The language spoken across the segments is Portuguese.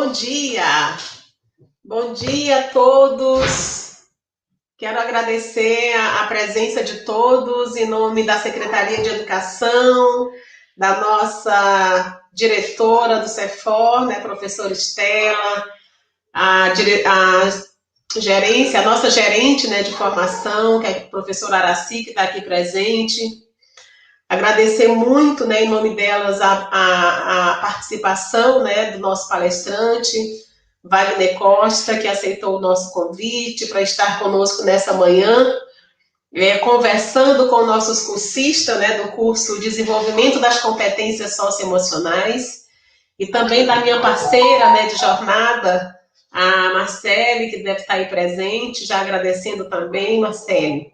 Bom dia a todos. Quero agradecer a presença de todos em nome da Secretaria de Educação, da nossa diretora do CEFOR, né, professora Estela, a gerência, a nossa gerente, né, de formação, que é a professora Araci, que está aqui presente. Agradecer muito, né, em nome delas, a participação, né, do nosso palestrante, Wagner Costa, que aceitou o nosso convite para estar conosco nessa manhã, conversando com nossos cursistas, né, do curso Desenvolvimento das Competências Socioemocionais, e também da minha parceira, né, de jornada, a Marcele, que deve estar aí presente, já agradecendo também, Marcele,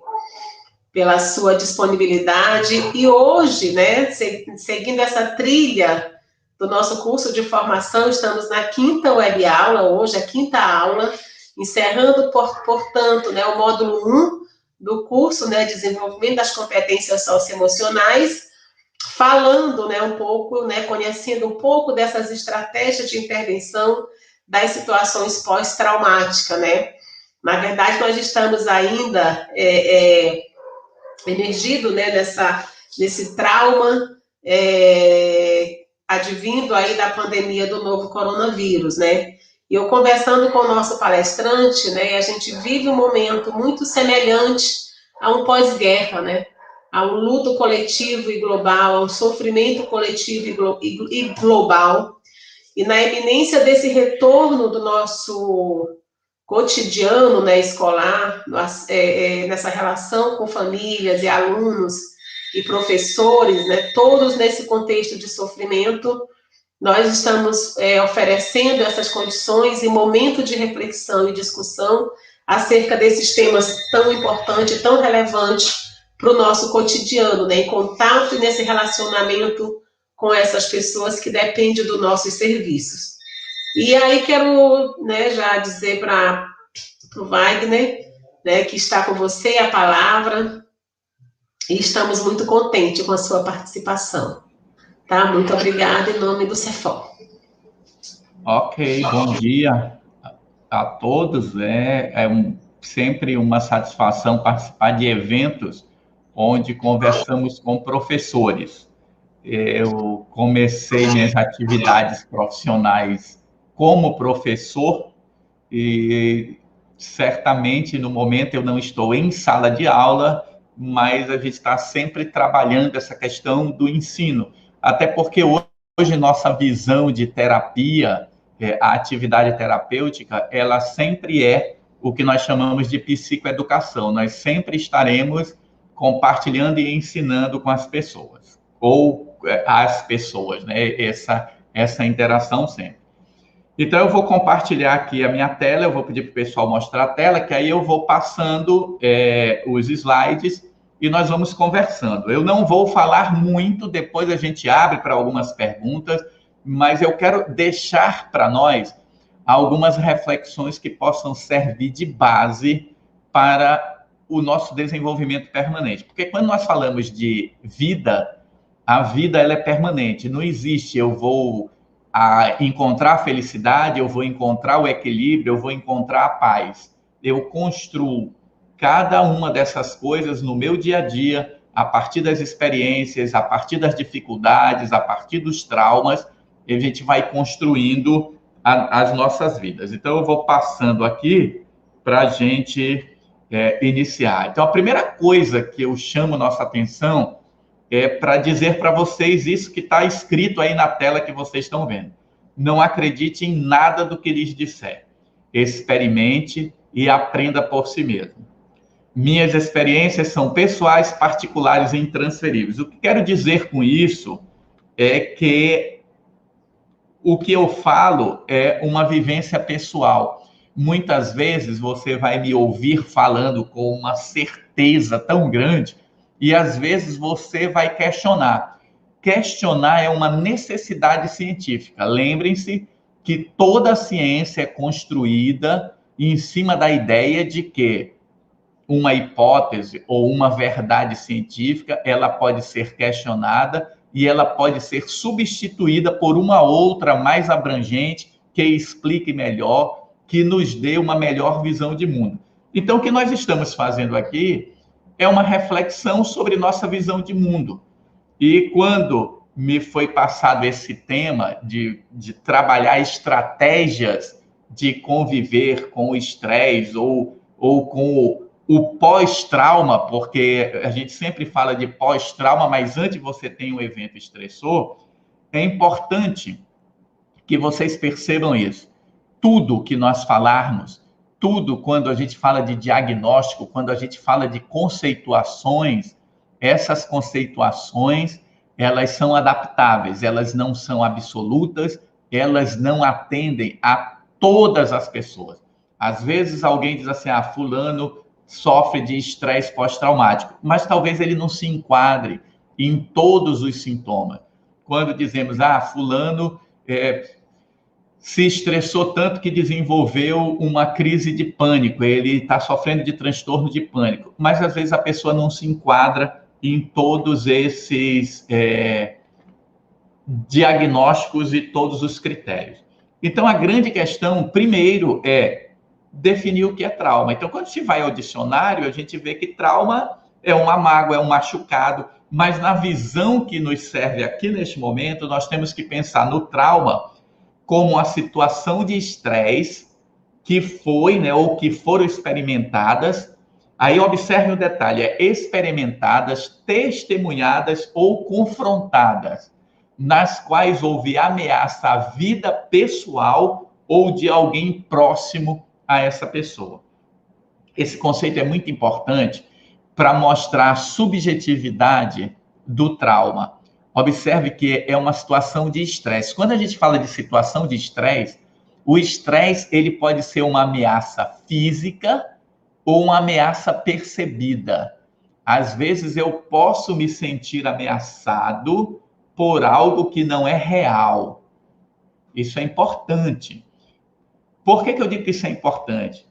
pela sua disponibilidade. E hoje, né, seguindo essa trilha do nosso curso de formação, estamos na quinta web aula, hoje a quinta aula, encerrando, portanto, né, o módulo 1 do curso, né, Desenvolvimento das Competências Socioemocionais, falando, né, um pouco, né, conhecendo um pouco dessas estratégias de intervenção das situações pós-traumáticas, né. Na verdade, nós estamos ainda emergido, né, nesse trauma advindo aí da pandemia do novo coronavírus, né? E eu conversando com o nosso palestrante, né, a gente vive um momento muito semelhante a um pós-guerra, né? A um luto coletivo e global, a um sofrimento coletivo e global. E na iminência desse retorno do nosso cotidiano, né, escolar, nessa relação com famílias e alunos e professores, né, todos nesse contexto de sofrimento, nós estamos oferecendo essas condições e momento de reflexão e discussão acerca desses temas tão importantes, tão relevantes para o nosso cotidiano, né, em contato e nesse relacionamento com essas pessoas que dependem dos nossos serviços. E aí quero, né, já dizer para o Wagner, né, que está com você a palavra, e estamos muito contentes com a sua participação. Tá? Muito obrigada em nome do CEFOR. Ok, bom dia a todos. Sempre uma satisfação participar de eventos onde conversamos com professores. Eu comecei minhas atividades profissionais como professor e certamente no momento eu não estou em sala de aula, mas a gente está sempre trabalhando essa questão do ensino, até porque hoje nossa visão de terapia, a atividade terapêutica, ela sempre é o que nós chamamos de psicoeducação. Nós sempre estaremos compartilhando e ensinando com as pessoas, ou as pessoas, né? Essa interação sempre. Então, eu vou compartilhar aqui a minha tela, eu vou pedir para o pessoal mostrar a tela, que aí eu vou passando os slides e nós vamos conversando. Eu não vou falar muito, depois a gente abre para algumas perguntas, mas eu quero deixar para nós algumas reflexões que possam servir de base para o nosso desenvolvimento permanente. Porque quando nós falamos de vida, a vida ela é permanente, não existe eu vou encontrar a felicidade, eu vou encontrar o equilíbrio, eu vou encontrar a paz. Eu construo cada uma dessas coisas no meu dia a dia, a partir das experiências, a partir das dificuldades, a partir dos traumas, e a gente vai construindo as nossas vidas. Então, eu vou passando aqui para a gente iniciar. Então, a primeira coisa que eu chamo nossa atenção é para dizer para vocês isso que está escrito aí na tela que vocês estão vendo. Não acredite em nada do que lhes disser. Experimente e aprenda por si mesmo. Minhas experiências são pessoais, particulares e intransferíveis. O que quero dizer com isso é que o que eu falo é uma vivência pessoal. Muitas vezes você vai me ouvir falando com uma certeza tão grande e às vezes você vai questionar. Questionar é uma necessidade científica. Lembrem-se que toda a ciência é construída em cima da ideia de que uma hipótese ou uma verdade científica, ela pode ser questionada e ela pode ser substituída por uma outra mais abrangente, que explique melhor, que nos dê uma melhor visão de mundo. Então, o que nós estamos fazendo aqui é uma reflexão sobre nossa visão de mundo. E quando me foi passado esse tema de trabalhar estratégias de conviver com o estresse ou com o pós-trauma, porque a gente sempre fala de pós-trauma, mas antes você tem um evento estressor, é importante que vocês percebam isso. Tudo que nós falarmos, tudo quando a gente fala de diagnóstico, quando a gente fala de conceituações, essas conceituações, elas são adaptáveis, elas não são absolutas, elas não atendem a todas as pessoas. Às vezes alguém diz assim, fulano sofre de estresse pós-traumático, mas talvez ele não se enquadre em todos os sintomas. Quando dizemos, fulano se estressou tanto que desenvolveu uma crise de pânico, ele está sofrendo de transtorno de pânico, mas às vezes a pessoa não se enquadra em todos esses diagnósticos e todos os critérios. Então, a grande questão, primeiro, é definir o que é trauma. Então, quando se vai ao dicionário, a gente vê que trauma é uma mágoa, é um machucado, mas na visão que nos serve aqui neste momento, nós temos que pensar no trauma como uma situação de estresse que foi, ou que foram experimentadas. Aí observe o detalhe, experimentadas, testemunhadas ou confrontadas, nas quais houve ameaça à vida pessoal ou de alguém próximo a essa pessoa. Esse conceito é muito importante para mostrar a subjetividade do trauma. Observe que é uma situação de estresse. Quando a gente fala de situação de estresse, o estresse ele pode ser uma ameaça física ou uma ameaça percebida. Às vezes eu posso me sentir ameaçado por algo que não é real. Isso é importante. Por que eu digo que isso é importante?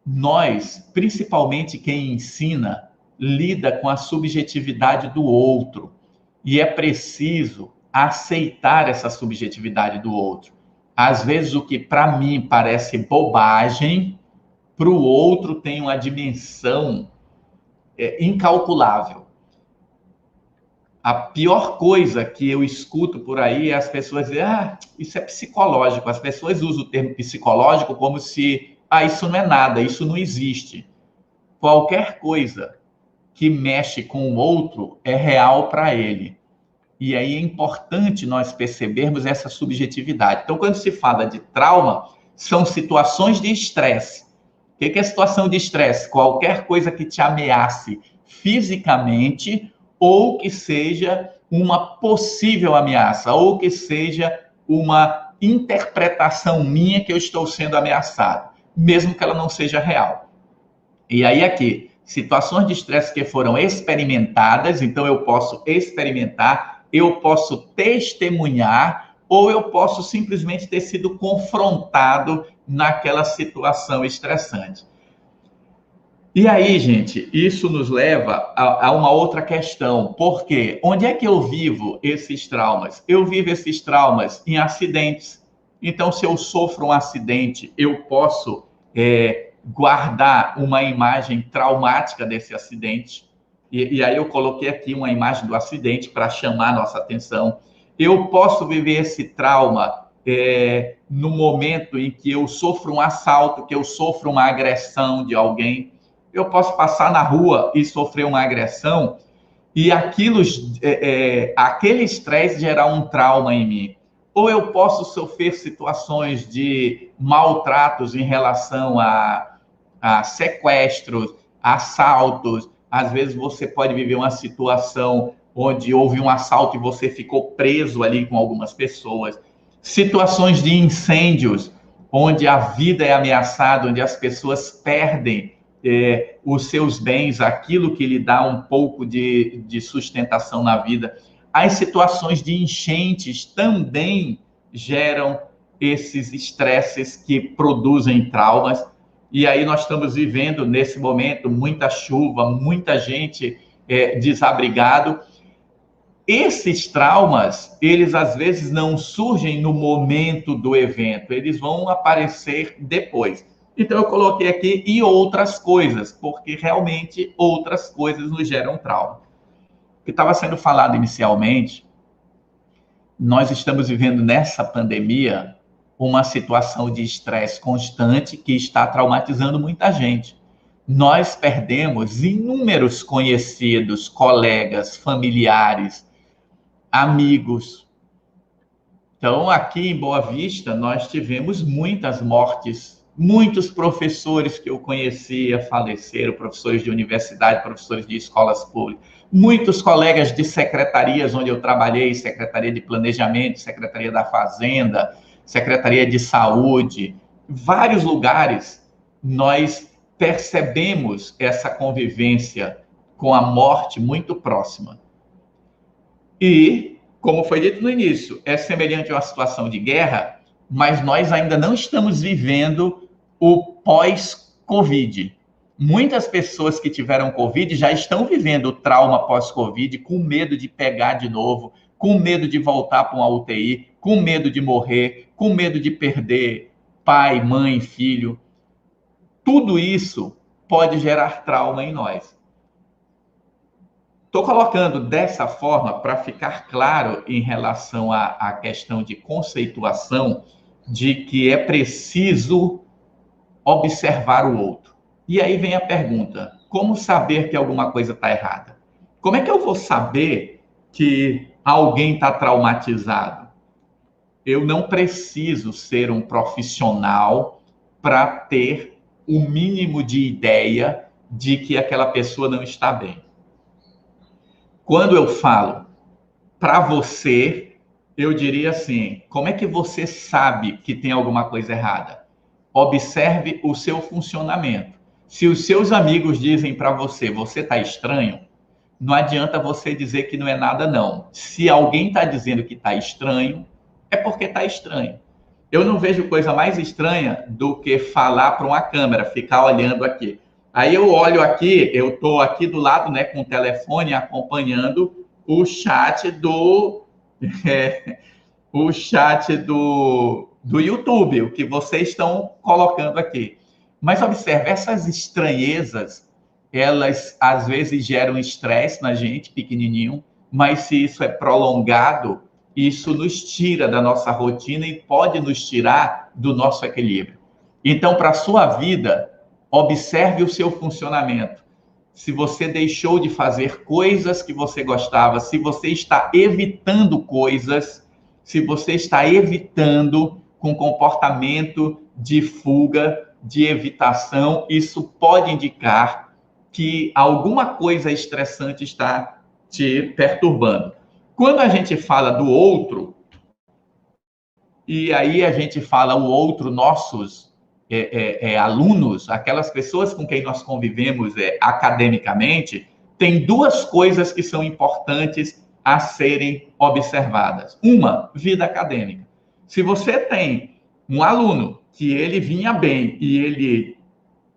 Nós, principalmente quem ensina, lida com a subjetividade do outro. E é preciso aceitar essa subjetividade do outro. Às vezes, o que para mim parece bobagem, para o outro tem uma dimensão incalculável. A pior coisa que eu escuto por aí é as pessoas dizerem, isso é psicológico. As pessoas usam o termo psicológico como se, isso não é nada, isso não existe. Qualquer coisa que mexe com o outro é real para ele. E aí é importante nós percebermos essa subjetividade. Então, quando se fala de trauma, são situações de estresse. O que é situação de estresse? Qualquer coisa que te ameace fisicamente ou que seja uma possível ameaça, ou que seja uma interpretação minha que eu estou sendo ameaçado, mesmo que ela não seja real. E aí aqui, situações de estresse que foram experimentadas, então eu posso experimentar, eu posso testemunhar, ou eu posso simplesmente ter sido confrontado naquela situação estressante. E aí, gente, isso nos leva a uma outra questão. Por quê? Onde é que eu vivo esses traumas? Eu vivo esses traumas em acidentes. Então, se eu sofro um acidente, eu posso guardar uma imagem traumática desse acidente. E aí eu coloquei aqui uma imagem do acidente para chamar a nossa atenção. Eu posso viver esse trauma no momento em que eu sofro um assalto, que eu sofro uma agressão de alguém. Eu posso passar na rua e sofrer uma agressão e aquele estresse gerar um trauma em mim. Ou eu posso sofrer situações de maltratos em relação a sequestros, assaltos. Às vezes você pode viver uma situação onde houve um assalto e você ficou preso ali com algumas pessoas. Situações de incêndios, onde a vida é ameaçada, onde as pessoas perdem os seus bens, aquilo que lhe dá um pouco de sustentação na vida. As situações de enchentes também geram esses estresses que produzem traumas. E aí nós estamos vivendo, nesse momento, muita chuva, muita gente desabrigado. esses traumas, eles às vezes não surgem no momento do evento, eles vão aparecer depois. Então eu coloquei aqui e outras coisas, porque realmente outras coisas nos geram trauma. O que estava sendo falado inicialmente, nós estamos vivendo nessa pandemia uma situação de estresse constante que está traumatizando muita gente. Nós perdemos inúmeros conhecidos, colegas, familiares, amigos. Então, aqui em Boa Vista, nós tivemos muitas mortes. Muitos professores que eu conhecia faleceram, professores de universidade, professores de escolas públicas. Muitos colegas de secretarias onde eu trabalhei, Secretaria de Planejamento, Secretaria da Fazenda, Secretaria de Saúde, vários lugares nós percebemos essa convivência com a morte muito próxima. E, como foi dito no início, é semelhante a uma situação de guerra, mas nós ainda não estamos vivendo o pós-Covid. Muitas pessoas que tiveram Covid já estão vivendo o trauma pós-Covid, com medo de pegar de novo, com medo de voltar para uma UTI, com medo de morrer, com medo de perder pai, mãe, filho. Tudo isso pode gerar trauma em nós. Estou colocando dessa forma para ficar claro em relação à questão de conceituação de que é preciso observar o outro. E aí vem a pergunta: como saber que alguma coisa está errada? Como é que eu vou saber que alguém está traumatizado? Eu não preciso ser um profissional para ter o mínimo de ideia de que aquela pessoa não está bem. Quando eu falo para você, eu diria assim: como é que você sabe que tem alguma coisa errada? Observe o seu funcionamento. Se os seus amigos dizem para você, você está estranho, não adianta você dizer que não é nada, não. Se alguém está dizendo que está estranho, é porque está estranho. Eu não vejo coisa mais estranha do que falar para uma câmera, ficar olhando aqui. Aí eu olho aqui, eu estou aqui do lado, né, com o telefone acompanhando o chat do YouTube, o que vocês estão colocando aqui. Mas observe, essas estranhezas, elas às vezes geram estresse na gente, pequenininho, mas se isso é prolongado, isso nos tira da nossa rotina e pode nos tirar do nosso equilíbrio. Então, para a sua vida, observe o seu funcionamento. Se você deixou de fazer coisas que você gostava, se você está evitando coisas, se você está evitando com comportamento de fuga, de evitação, isso pode indicar que alguma coisa estressante está te perturbando. Quando a gente fala do outro, e aí a gente fala o outro, nossos alunos, aquelas pessoas com quem nós convivemos academicamente, tem duas coisas que são importantes a serem observadas. Uma, vida acadêmica. Se você tem um aluno que ele vinha bem e ele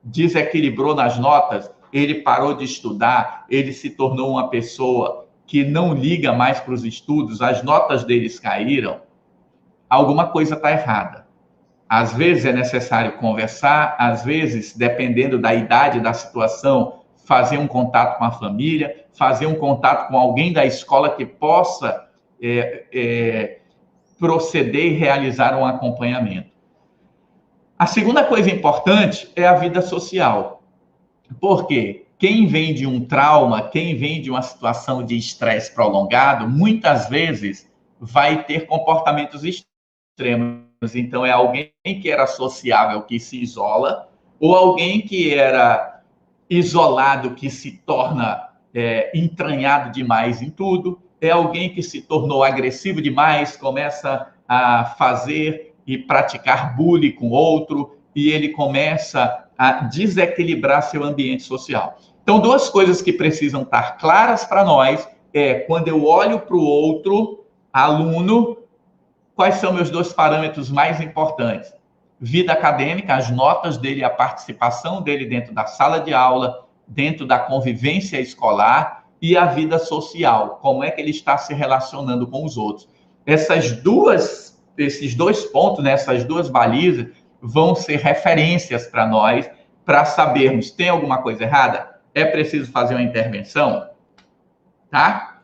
desequilibrou nas notas, ele parou de estudar, ele se tornou uma pessoa que não liga mais para os estudos, as notas deles caíram, alguma coisa está errada. Às vezes é necessário conversar, às vezes, dependendo da idade, da situação, fazer um contato com a família, fazer um contato com alguém da escola que possa proceder e realizar um acompanhamento. A segunda coisa importante é a vida social. Por quê? Quem vem de um trauma, quem vem de uma situação de estresse prolongado, muitas vezes vai ter comportamentos extremos. Então, é alguém que era sociável, que se isola, ou alguém que era isolado, que se torna entranhado demais em tudo, é alguém que se tornou agressivo demais, começa a fazer e praticar bullying com outro, e ele começa a desequilibrar seu ambiente social. Então, duas coisas que precisam estar claras para nós quando eu olho para o outro aluno, quais são meus dois parâmetros mais importantes? Vida acadêmica, as notas dele, a participação dele dentro da sala de aula, dentro da convivência escolar, e a vida social, como é que ele está se relacionando com os outros. Esses dois pontos, né, essas duas balizas, vão ser referências para nós, para sabermos, tem alguma coisa errada? É preciso fazer uma intervenção? Tá?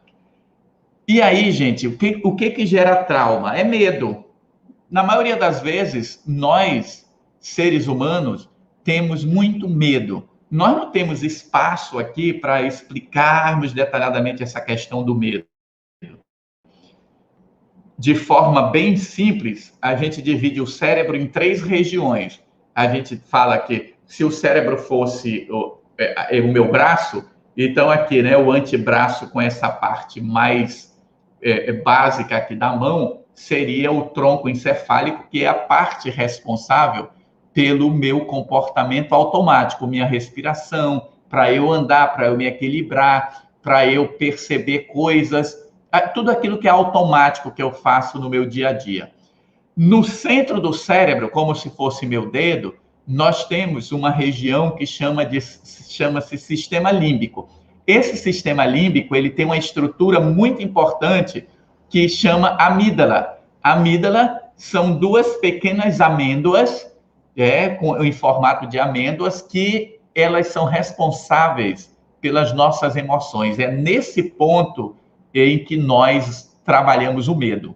E aí, gente, o que gera trauma? É medo. Na maioria das vezes, nós, seres humanos, temos muito medo. Nós não temos espaço aqui para explicarmos detalhadamente essa questão do medo. De forma bem simples, a gente divide o cérebro em 3 regiões. A gente fala que se o cérebro fosse o meu braço, então aqui, né, o antebraço com essa parte mais básica aqui da mão, seria o tronco encefálico, que é a parte responsável pelo meu comportamento automático, minha respiração, para eu andar, para eu me equilibrar, para eu perceber coisas, tudo aquilo que é automático que eu faço no meu dia a dia. No centro do cérebro, como se fosse meu dedo, nós temos uma região que chama-se sistema límbico. Esse sistema límbico, ele tem uma estrutura muito importante que chama amígdala. A amígdala são 2 pequenas amêndoas, em formato de amêndoas, que elas são responsáveis pelas nossas emoções. É nesse ponto em que nós trabalhamos o medo.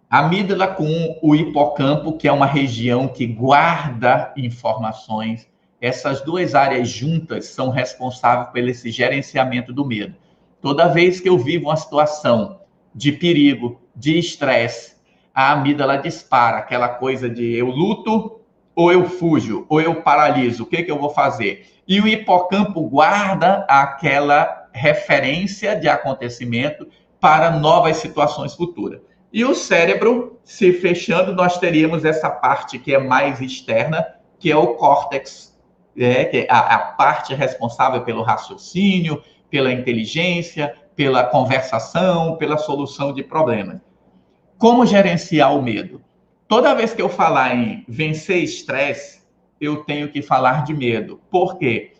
A amígdala com o hipocampo, que é uma região que guarda informações, essas 2 áreas juntas são responsáveis pelo esse gerenciamento do medo. Toda vez que eu vivo uma situação de perigo, de estresse, a amígdala dispara aquela coisa de eu luto, ou eu fujo, ou eu paraliso, o que eu vou fazer? E o hipocampo guarda aquela referência de acontecimento para novas situações futuras. E o cérebro se fechando, nós teríamos essa parte que é mais externa, que é o córtex, que é a parte responsável pelo raciocínio, pela inteligência, pela conversação, pela solução de problemas. Como gerenciar o medo? Toda vez que eu falar em vencer estresse, eu tenho que falar de medo. Por quê?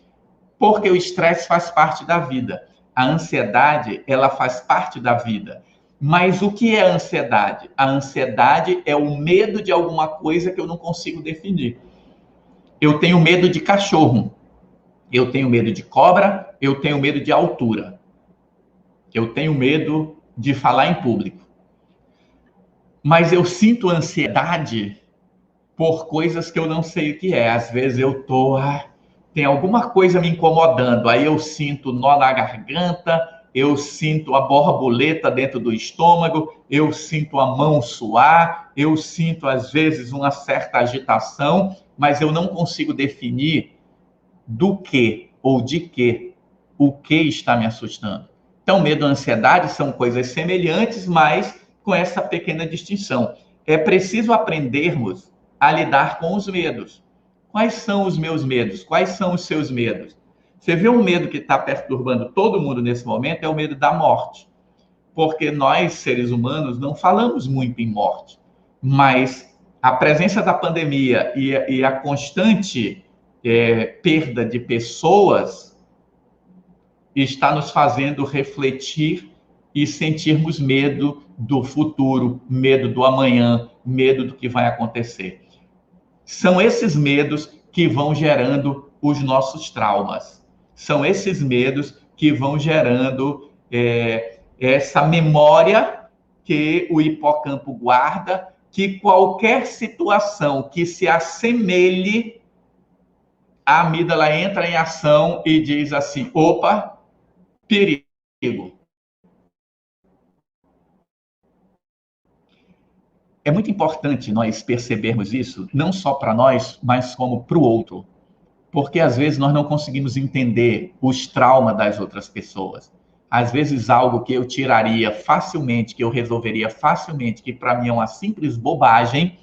Porque o estresse faz parte da vida. A ansiedade, ela faz parte da vida. Mas o que é a ansiedade? A ansiedade é o medo de alguma coisa que eu não consigo definir. Eu tenho medo de cachorro. Eu tenho medo de cobra. Eu tenho medo de altura. Eu tenho medo de falar em público. Mas eu sinto ansiedade por coisas que eu não sei o que é. Às vezes eu tem alguma coisa me incomodando. Aí eu sinto nó na garganta, eu sinto a borboleta dentro do estômago, eu sinto a mão suar, eu sinto às vezes uma certa agitação, mas eu não consigo definir do que ou de que, o que está me assustando. Então, medo e ansiedade são coisas semelhantes, mas com essa pequena distinção. É preciso aprendermos a lidar com os medos. Quais são os meus medos? Quais são os seus medos? Você vê um medo que está perturbando todo mundo nesse momento, é o medo da morte. Porque nós, seres humanos, não falamos muito em morte. Mas a presença da pandemia e a constante perda de pessoas está nos fazendo refletir e sentirmos medo do futuro, medo do amanhã, medo do que vai acontecer. São esses medos que vão gerando os nossos traumas. São esses medos que vão gerando essa memória que o hipocampo guarda, que qualquer situação que se assemelhe, a amígdala entra em ação e diz assim, opa, perigo. É muito importante nós percebermos isso, não só para nós, mas como para o outro. Porque às vezes nós não conseguimos entender os traumas das outras pessoas. Às vezes algo que eu tiraria facilmente, que eu resolveria facilmente, que para mim é uma simples bobagem,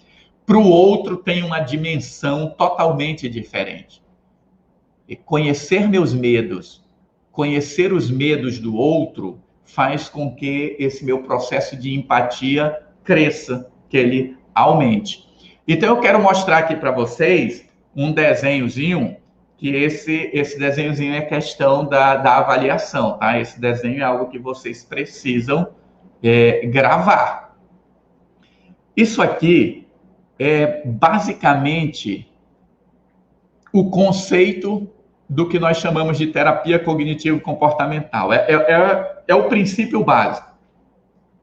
para o outro tem uma dimensão totalmente diferente. E conhecer meus medos, conhecer os medos do outro, faz com que esse meu processo de empatia cresça, que ele aumente. Então eu quero mostrar aqui para vocês um desenhozinho que esse desenhozinho é questão da avaliação, tá? Esse desenho é algo que vocês precisam gravar. Isso aqui é basicamente o conceito do que nós chamamos de terapia cognitivo-comportamental. É o princípio básico.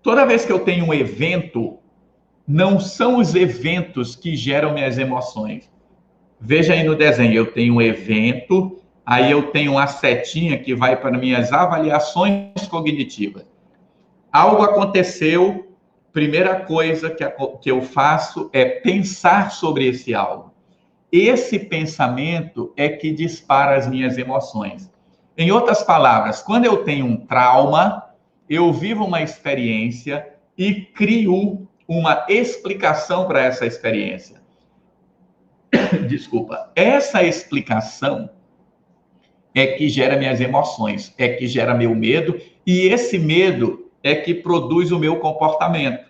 Toda vez que eu tenho um evento, não são os eventos que geram minhas emoções. Veja aí no desenho, eu tenho um evento, aí eu tenho uma setinha que vai para minhas avaliações cognitivas. Algo aconteceu, primeira coisa que eu faço é pensar sobre esse algo. Esse pensamento é que dispara as minhas emoções. Em outras palavras, quando eu tenho um trauma, eu vivo uma experiência e crio uma explicação para essa experiência. Desculpa. Essa explicação é que gera minhas emoções, é que gera meu medo, e esse medo é que produz o meu comportamento.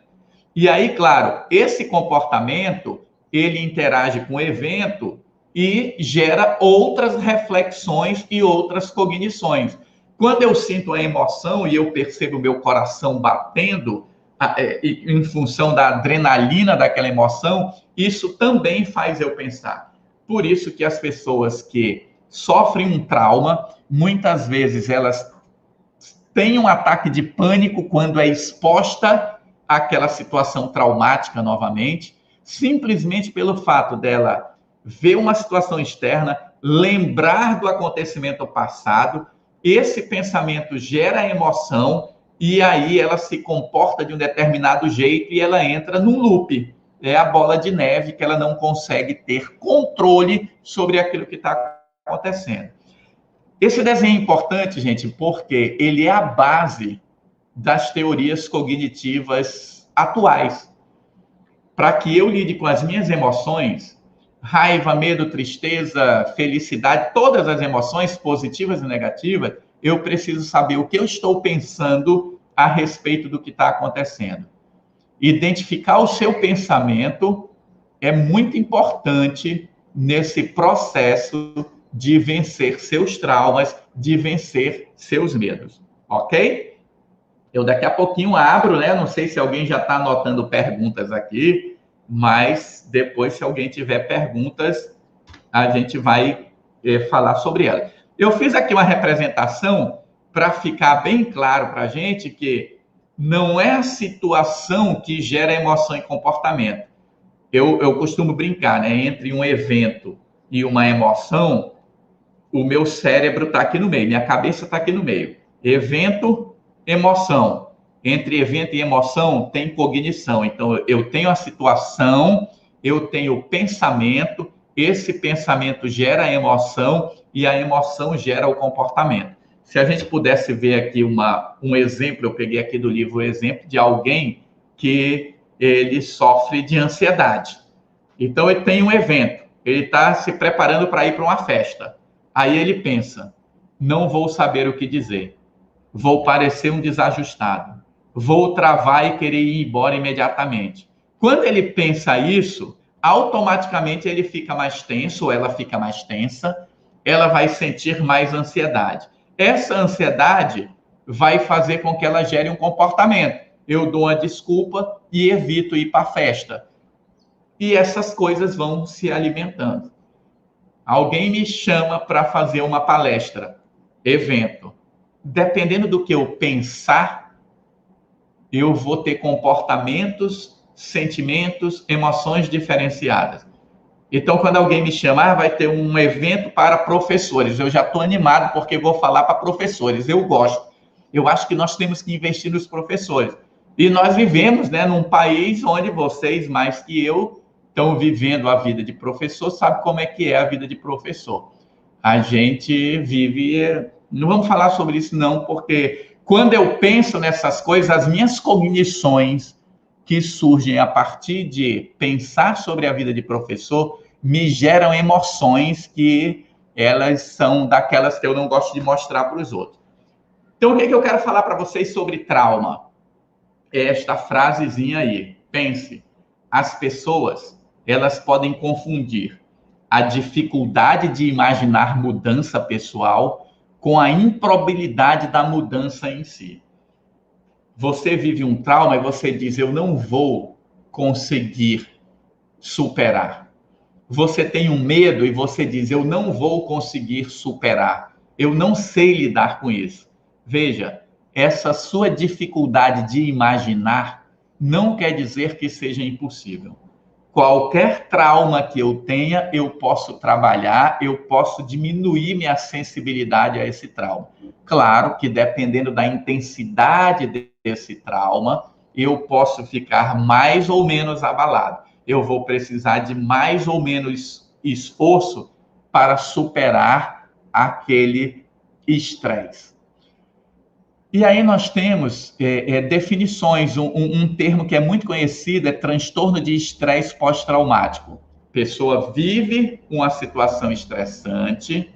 E aí, claro, esse comportamento, ele interage com o evento e gera outras reflexões e outras cognições. Quando eu sinto a emoção e eu percebo o meu coração batendo, em função da adrenalina daquela emoção, isso também faz eu pensar. Por isso que as pessoas que sofrem um trauma, muitas vezes elas têm um ataque de pânico quando é exposta àquela situação traumática novamente, simplesmente pelo fato dela ver uma situação externa, lembrar do acontecimento passado, esse pensamento gera emoção, e aí ela se comporta de um determinado jeito e ela entra num loop. É a bola de neve que ela não consegue ter controle sobre aquilo que está acontecendo. Esse desenho é importante, gente, porque ele é a base das teorias cognitivas atuais. Para que eu lide com as minhas emoções, raiva, medo, tristeza, felicidade, todas as emoções positivas e negativas, eu preciso saber o que eu estou pensando a respeito do que está acontecendo. Identificar o seu pensamento é muito importante nesse processo de vencer seus traumas, de vencer seus medos, ok? Eu daqui a pouquinho abro, né? Não sei se alguém já está anotando perguntas aqui, mas depois, se alguém tiver perguntas, a gente vai falar sobre elas. Eu fiz aqui uma representação para ficar bem claro para a gente que não é a situação que gera emoção e comportamento. Eu costumo brincar, né? Entre um evento e uma emoção, o meu cérebro está aqui no meio, minha cabeça está aqui no meio. Evento, emoção. Entre evento e emoção tem cognição. Então, eu tenho a situação, eu tenho o pensamento, esse pensamento gera a emoção e a emoção gera o comportamento. Se a gente pudesse ver aqui um exemplo, eu peguei aqui do livro o exemplo de alguém que ele sofre de ansiedade. Então, ele tem um evento, ele está se preparando para ir para uma festa. Aí ele pensa, não vou saber o que dizer, vou parecer um desajustado, vou travar e querer ir embora imediatamente. Quando ele pensa isso, automaticamente ele fica mais tenso, ou ela fica mais tensa, ela vai sentir mais ansiedade. Essa ansiedade vai fazer com que ela gere um comportamento. Eu dou uma desculpa e evito ir para a festa. E essas coisas vão se alimentando. Alguém me chama para fazer uma palestra, evento. Dependendo do que eu pensar, eu vou ter comportamentos, sentimentos, emoções diferenciadas. Então, quando alguém me chama, vai ter um evento para professores, eu já estou animado porque vou falar para professores, eu gosto. Eu acho que nós temos que investir nos professores. E nós vivemos, né, num país onde vocês, mais que eu, estão vivendo a vida de professor, sabe como é que é a vida de professor. A gente vive... Não vamos falar sobre isso, não, porque quando eu penso nessas coisas, as minhas cognições que surgem a partir de pensar sobre a vida de professor me geram emoções que elas são daquelas que eu não gosto de mostrar para os outros. Então, o que eu quero falar para vocês sobre trauma? É esta frasezinha aí. Pense, as pessoas, elas podem confundir a dificuldade de imaginar mudança pessoal com a improbabilidade da mudança em si. Você vive um trauma e você diz, eu não vou conseguir superar. Você tem um medo e você diz, eu não vou conseguir superar. Eu não sei lidar com isso. Veja, essa sua dificuldade de imaginar não quer dizer que seja impossível. Qualquer trauma que eu tenha, eu posso trabalhar, eu posso diminuir minha sensibilidade a esse trauma. Claro que dependendo da intensidade desse trauma, eu posso ficar mais ou menos abalado. Eu vou precisar de mais ou menos esforço para superar aquele estresse. E aí nós temos definições, um termo que é muito conhecido é transtorno de estresse pós-traumático. A pessoa vive uma situação estressante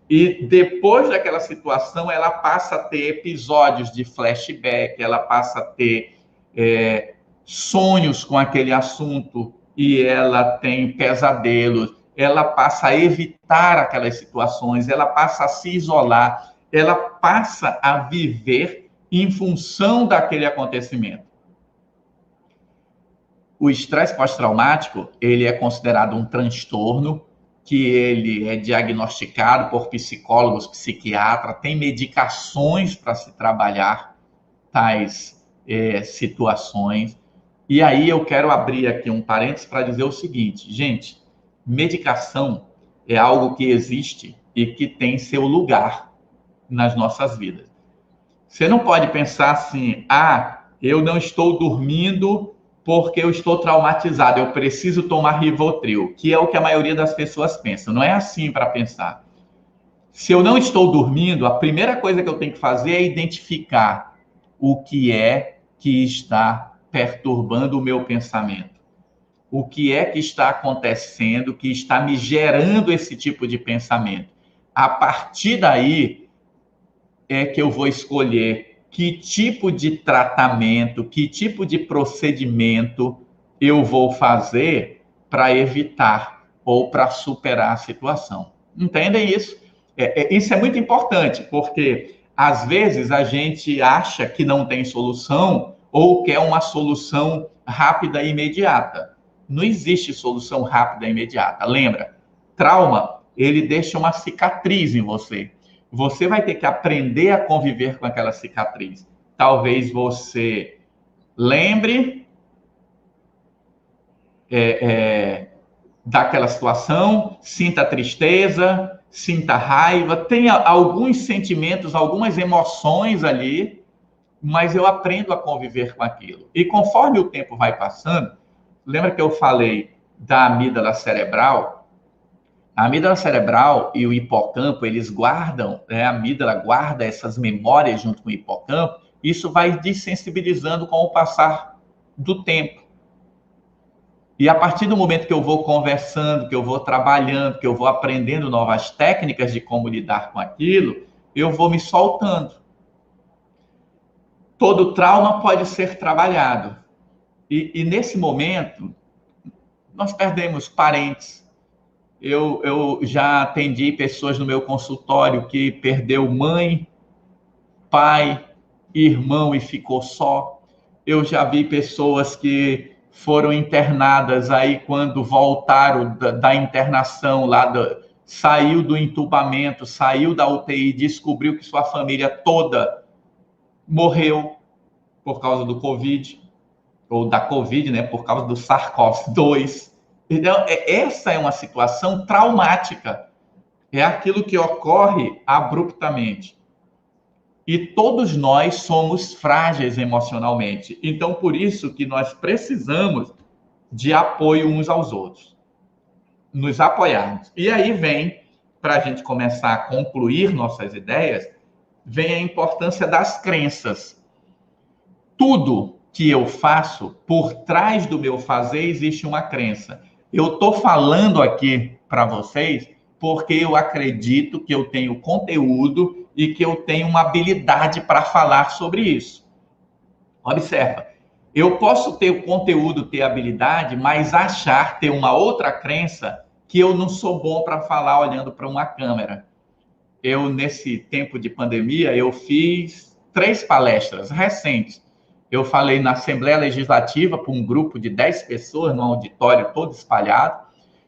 e depois daquela situação ela passa a ter episódios de flashback, ela passa a ter sonhos com aquele assunto e ela tem pesadelos, ela passa a evitar aquelas situações, ela passa a se isolar, ela passa a viver em função daquele acontecimento. O estresse pós-traumático, ele é considerado um transtorno que ele é diagnosticado por psicólogos, psiquiatras, tem medicações para se trabalhar tais situações. E aí eu quero abrir aqui um parênteses para dizer o seguinte, gente, medicação é algo que existe e que tem seu lugar nas nossas vidas. Você não pode pensar assim, eu não estou dormindo porque eu estou traumatizado, eu preciso tomar Rivotril, que é o que a maioria das pessoas pensa. Não é assim para pensar. Se eu não estou dormindo, a primeira coisa que eu tenho que fazer é identificar o que é que está perturbando o meu pensamento. O que é que está acontecendo, que está me gerando esse tipo de pensamento. A partir daí, é que eu vou escolher que tipo de tratamento, que tipo de procedimento eu vou fazer para evitar ou para superar a situação. Entendem isso? Isso é muito importante, porque às vezes a gente acha que não tem solução ou quer uma solução rápida e imediata. Não existe solução rápida e imediata. Lembra? Trauma, ele deixa uma cicatriz em você. Você vai ter que aprender a conviver com aquela cicatriz. Talvez você lembre daquela situação, sinta tristeza, sinta raiva, tenha alguns sentimentos, algumas emoções ali, mas eu aprendo a conviver com aquilo. E conforme o tempo vai passando, lembra que eu falei da amígdala cerebral? A amígdala cerebral e o hipocampo, eles guardam, a amígdala guarda essas memórias junto com o hipocampo, isso vai desensibilizando com o passar do tempo. E a partir do momento que eu vou conversando, que eu vou trabalhando, que eu vou aprendendo novas técnicas de como lidar com aquilo, eu vou me soltando. Todo trauma pode ser trabalhado. E nesse momento, nós perdemos parentes. Eu já atendi pessoas no meu consultório que perdeu mãe, pai, irmão e ficou só. Eu já vi pessoas que foram internadas aí quando voltaram da internação lá, saiu do entubamento, saiu da UTI, descobriu que sua família toda morreu por causa do Covid, ou da Covid, né, por causa do SARS-CoV-2. Então, essa é uma situação traumática. É aquilo que ocorre abruptamente. E todos nós somos frágeis emocionalmente. Então, por isso que nós precisamos de apoio uns aos outros. Nos apoiarmos. E aí vem, para a gente começar a concluir nossas ideias, vem a importância das crenças. Tudo que eu faço, por trás do meu fazer, existe uma crença. Eu estou falando aqui para vocês porque eu acredito que eu tenho conteúdo e que eu tenho uma habilidade para falar sobre isso. Observa, eu posso ter o conteúdo, ter habilidade, mas achar, ter uma outra crença que eu não sou bom para falar olhando para uma câmera. Eu, nesse tempo de pandemia, eu fiz 3 palestras recentes. Eu falei na Assembleia Legislativa para um grupo de 10 pessoas, num auditório todo espalhado.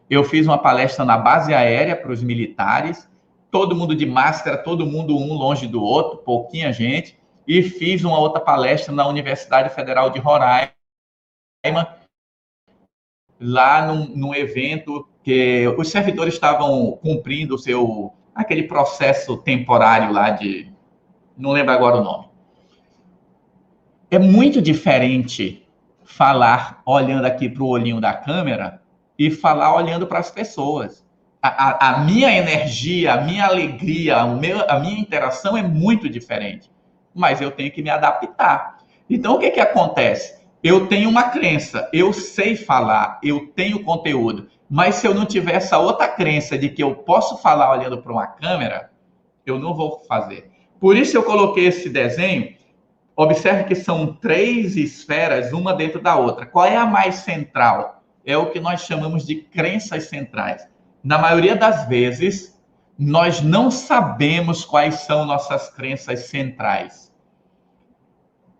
Eu fiz uma palestra na base aérea para os militares, todo mundo de máscara, todo mundo um longe do outro, pouquinha gente. E fiz uma outra palestra na Universidade Federal de Roraima, lá num evento que os servidores estavam cumprindo aquele processo temporário lá de, não lembro agora o nome. É muito diferente falar olhando aqui para o olhinho da câmera e falar olhando para as pessoas. A minha energia, a minha alegria, a minha interação é muito diferente, mas eu tenho que me adaptar. Então, o que acontece? Eu tenho uma crença, eu sei falar, eu tenho conteúdo, mas se eu não tiver essa outra crença de que eu posso falar olhando para uma câmera, eu não vou fazer. Por isso eu coloquei esse desenho. Observe que são 3 esferas, uma dentro da outra. Qual é a mais central? É o que nós chamamos de crenças centrais. Na maioria das vezes, nós não sabemos quais são nossas crenças centrais.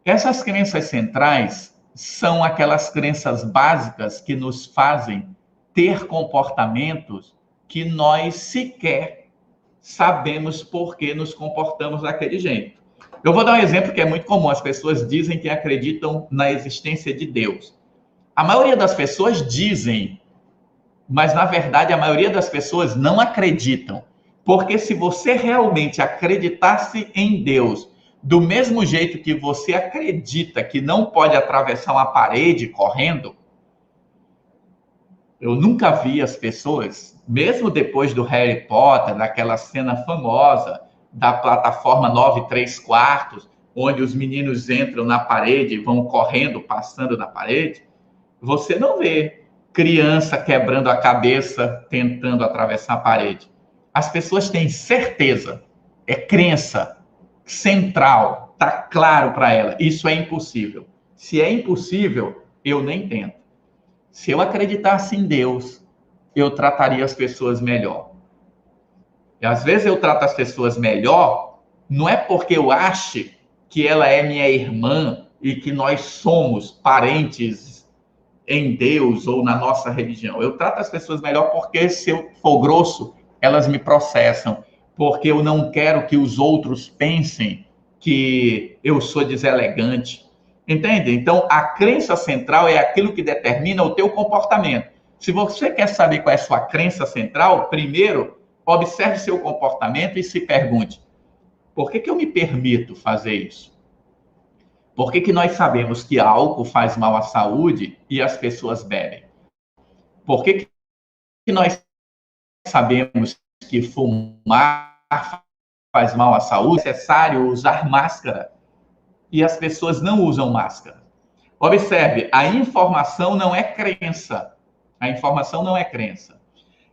Essas crenças centrais são aquelas crenças básicas que nos fazem ter comportamentos que nós sequer sabemos por que nos comportamos daquele jeito. Eu vou dar um exemplo que é muito comum. As pessoas dizem que acreditam na existência de Deus. A maioria das pessoas dizem, mas na verdade a maioria das pessoas não acreditam. Porque se você realmente acreditasse em Deus, do mesmo jeito que você acredita que não pode atravessar uma parede correndo, eu nunca vi as pessoas, mesmo depois do Harry Potter, daquela cena famosa da plataforma 9 3/4, onde os meninos entram na parede e vão correndo, passando na parede, você não vê criança quebrando a cabeça tentando atravessar a parede. As pessoas têm certeza, é crença central, está claro para ela, isso é impossível. Se é impossível, eu nem tento. Se eu acreditasse em Deus, eu trataria as pessoas melhor. E às vezes eu trato as pessoas melhor, não é porque eu ache que ela é minha irmã e que nós somos parentes em Deus ou na nossa religião. Eu trato as pessoas melhor porque, se eu for grosso, elas me processam, porque eu não quero que os outros pensem que eu sou deselegante. Entende? Então, a crença central é aquilo que determina o teu comportamento. Se você quer saber qual é a sua crença central, primeiro, observe seu comportamento e se pergunte: por que eu me permito fazer isso? Por que nós sabemos que álcool faz mal à saúde e as pessoas bebem? Por que nós sabemos que fumar faz mal à saúde? É necessário usar máscara e as pessoas não usam máscara. Observe, a informação não é crença. A informação não é crença.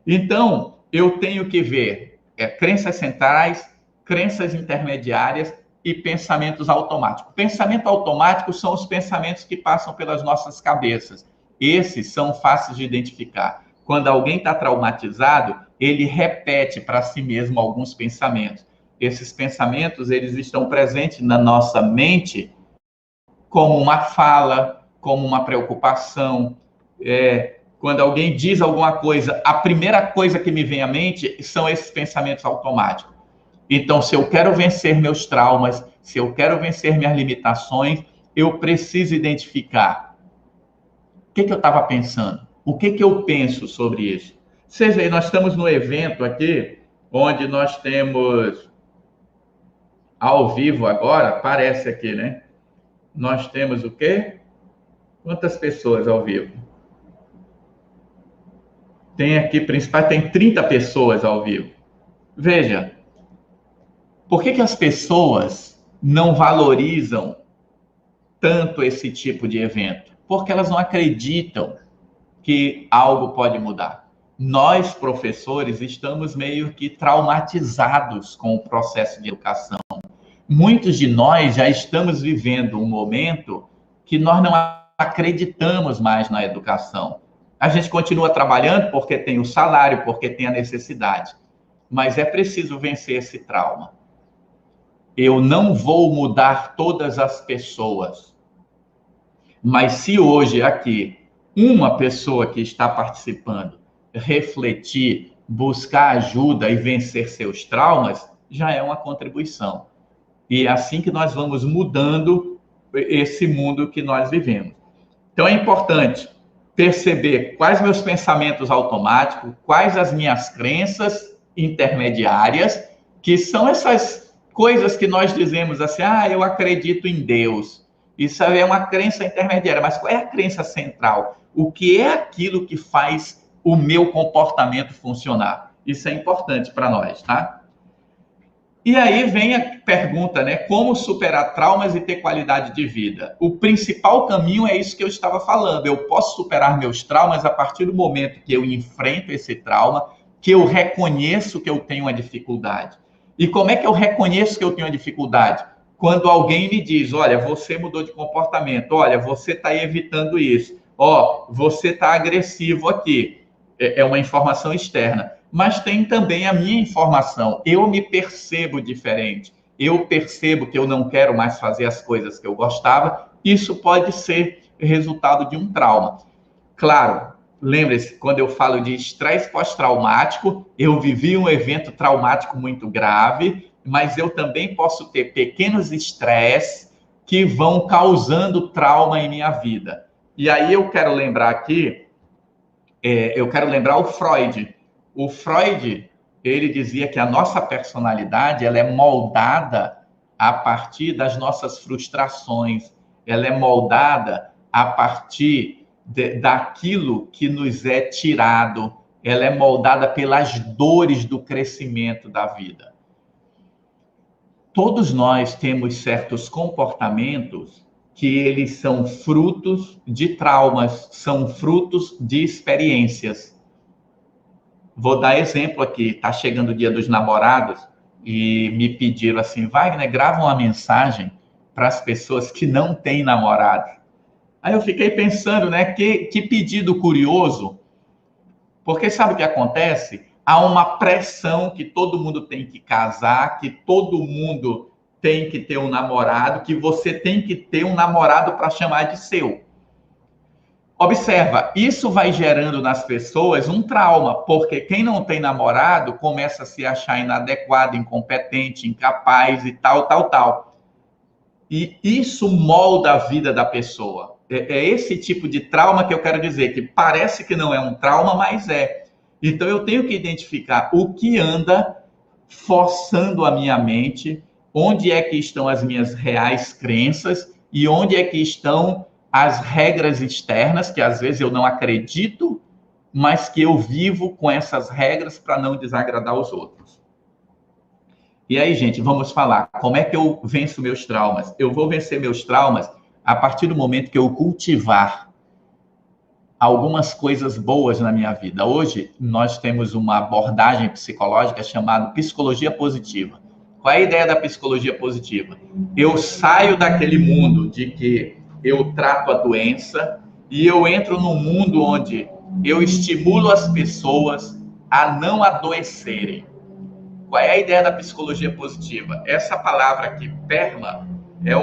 Então, eu tenho que ver crenças centrais, crenças intermediárias e pensamentos automáticos. Pensamento automático são os pensamentos que passam pelas nossas cabeças. Esses são fáceis de identificar. Quando alguém está traumatizado, ele repete para si mesmo alguns pensamentos. Esses pensamentos, eles estão presentes na nossa mente como uma fala, como uma preocupação. Quando alguém diz alguma coisa, a primeira coisa que me vem à mente são esses pensamentos automáticos. Então, se eu quero vencer meus traumas, se eu quero vencer minhas limitações, eu preciso identificar o que eu estava pensando, o que eu penso sobre isso. Vocês veem, nós estamos no evento aqui, onde nós temos ao vivo agora, parece aqui, né? Nós temos o quê? Quantas pessoas ao vivo? Tem aqui, principal, tem 30 pessoas ao vivo. Veja, por que as pessoas não valorizam tanto esse tipo de evento? Porque elas não acreditam que algo pode mudar. Nós, professores, estamos meio que traumatizados com o processo de educação. Muitos de nós já estamos vivendo um momento que nós não acreditamos mais na educação. A gente continua trabalhando porque tem o salário, porque tem a necessidade. Mas é preciso vencer esse trauma. Eu não vou mudar todas as pessoas. Mas se hoje aqui uma pessoa que está participando refletir, buscar ajuda e vencer seus traumas, já é uma contribuição. E é assim que nós vamos mudando esse mundo que nós vivemos. Então é importante perceber quais meus pensamentos automáticos, quais as minhas crenças intermediárias, que são essas coisas que nós dizemos assim, eu acredito em Deus. Isso é uma crença intermediária, mas qual é a crença central? O que é aquilo que faz o meu comportamento funcionar? Isso é importante para nós, tá? E aí vem a pergunta, né? Como superar traumas e ter qualidade de vida? O principal caminho é isso que eu estava falando. Eu posso superar meus traumas a partir do momento que eu enfrento esse trauma, que eu reconheço que eu tenho uma dificuldade. E como é que eu reconheço que eu tenho uma dificuldade? Quando alguém me diz, olha, você mudou de comportamento, olha, você está evitando isso, você está agressivo aqui. É uma informação externa. Mas tem também a minha informação. Eu me percebo diferente. Eu percebo que eu não quero mais fazer as coisas que eu gostava. Isso pode ser resultado de um trauma. Claro, lembre-se, quando eu falo de estresse pós-traumático, eu vivi um evento traumático muito grave, mas eu também posso ter pequenos estresses que vão causando trauma em minha vida. E aí eu quero lembrar aqui, o Freud. O Freud, ele dizia que a nossa personalidade ela é moldada a partir das nossas frustrações, ela é moldada a partir daquilo que nos é tirado, ela é moldada pelas dores do crescimento da vida. Todos nós temos certos comportamentos que eles são frutos de traumas, são frutos de experiências. Vou dar exemplo aqui, está chegando o Dia dos Namorados e me pediram assim, Wagner, grava uma mensagem para as pessoas que não têm namorado. Aí eu fiquei pensando, né, que pedido curioso, porque sabe o que acontece? Há uma pressão que todo mundo tem que casar, que todo mundo tem que ter um namorado, que você tem que ter um namorado para chamar de seu. Observa, isso vai gerando nas pessoas um trauma, porque quem não tem namorado começa a se achar inadequado, incompetente, incapaz e tal. E isso molda a vida da pessoa. É esse tipo de trauma que eu quero dizer, que parece que não é um trauma, mas é. Então eu tenho que identificar o que anda forçando a minha mente, onde é que estão as minhas reais crenças e onde é que estão as regras externas, que às vezes eu não acredito, mas que eu vivo com essas regras para não desagradar os outros. E aí, gente, vamos falar, como é que eu venço meus traumas? Eu vou vencer meus traumas a partir do momento que eu cultivar algumas coisas boas na minha vida. Hoje, nós temos uma abordagem psicológica chamada psicologia positiva. Qual é a ideia da psicologia positiva? Eu saio daquele mundo de que eu trato a doença e eu entro num mundo onde eu estimulo as pessoas a não adoecerem. Qual é a ideia da psicologia positiva? Essa palavra aqui, PERMA, é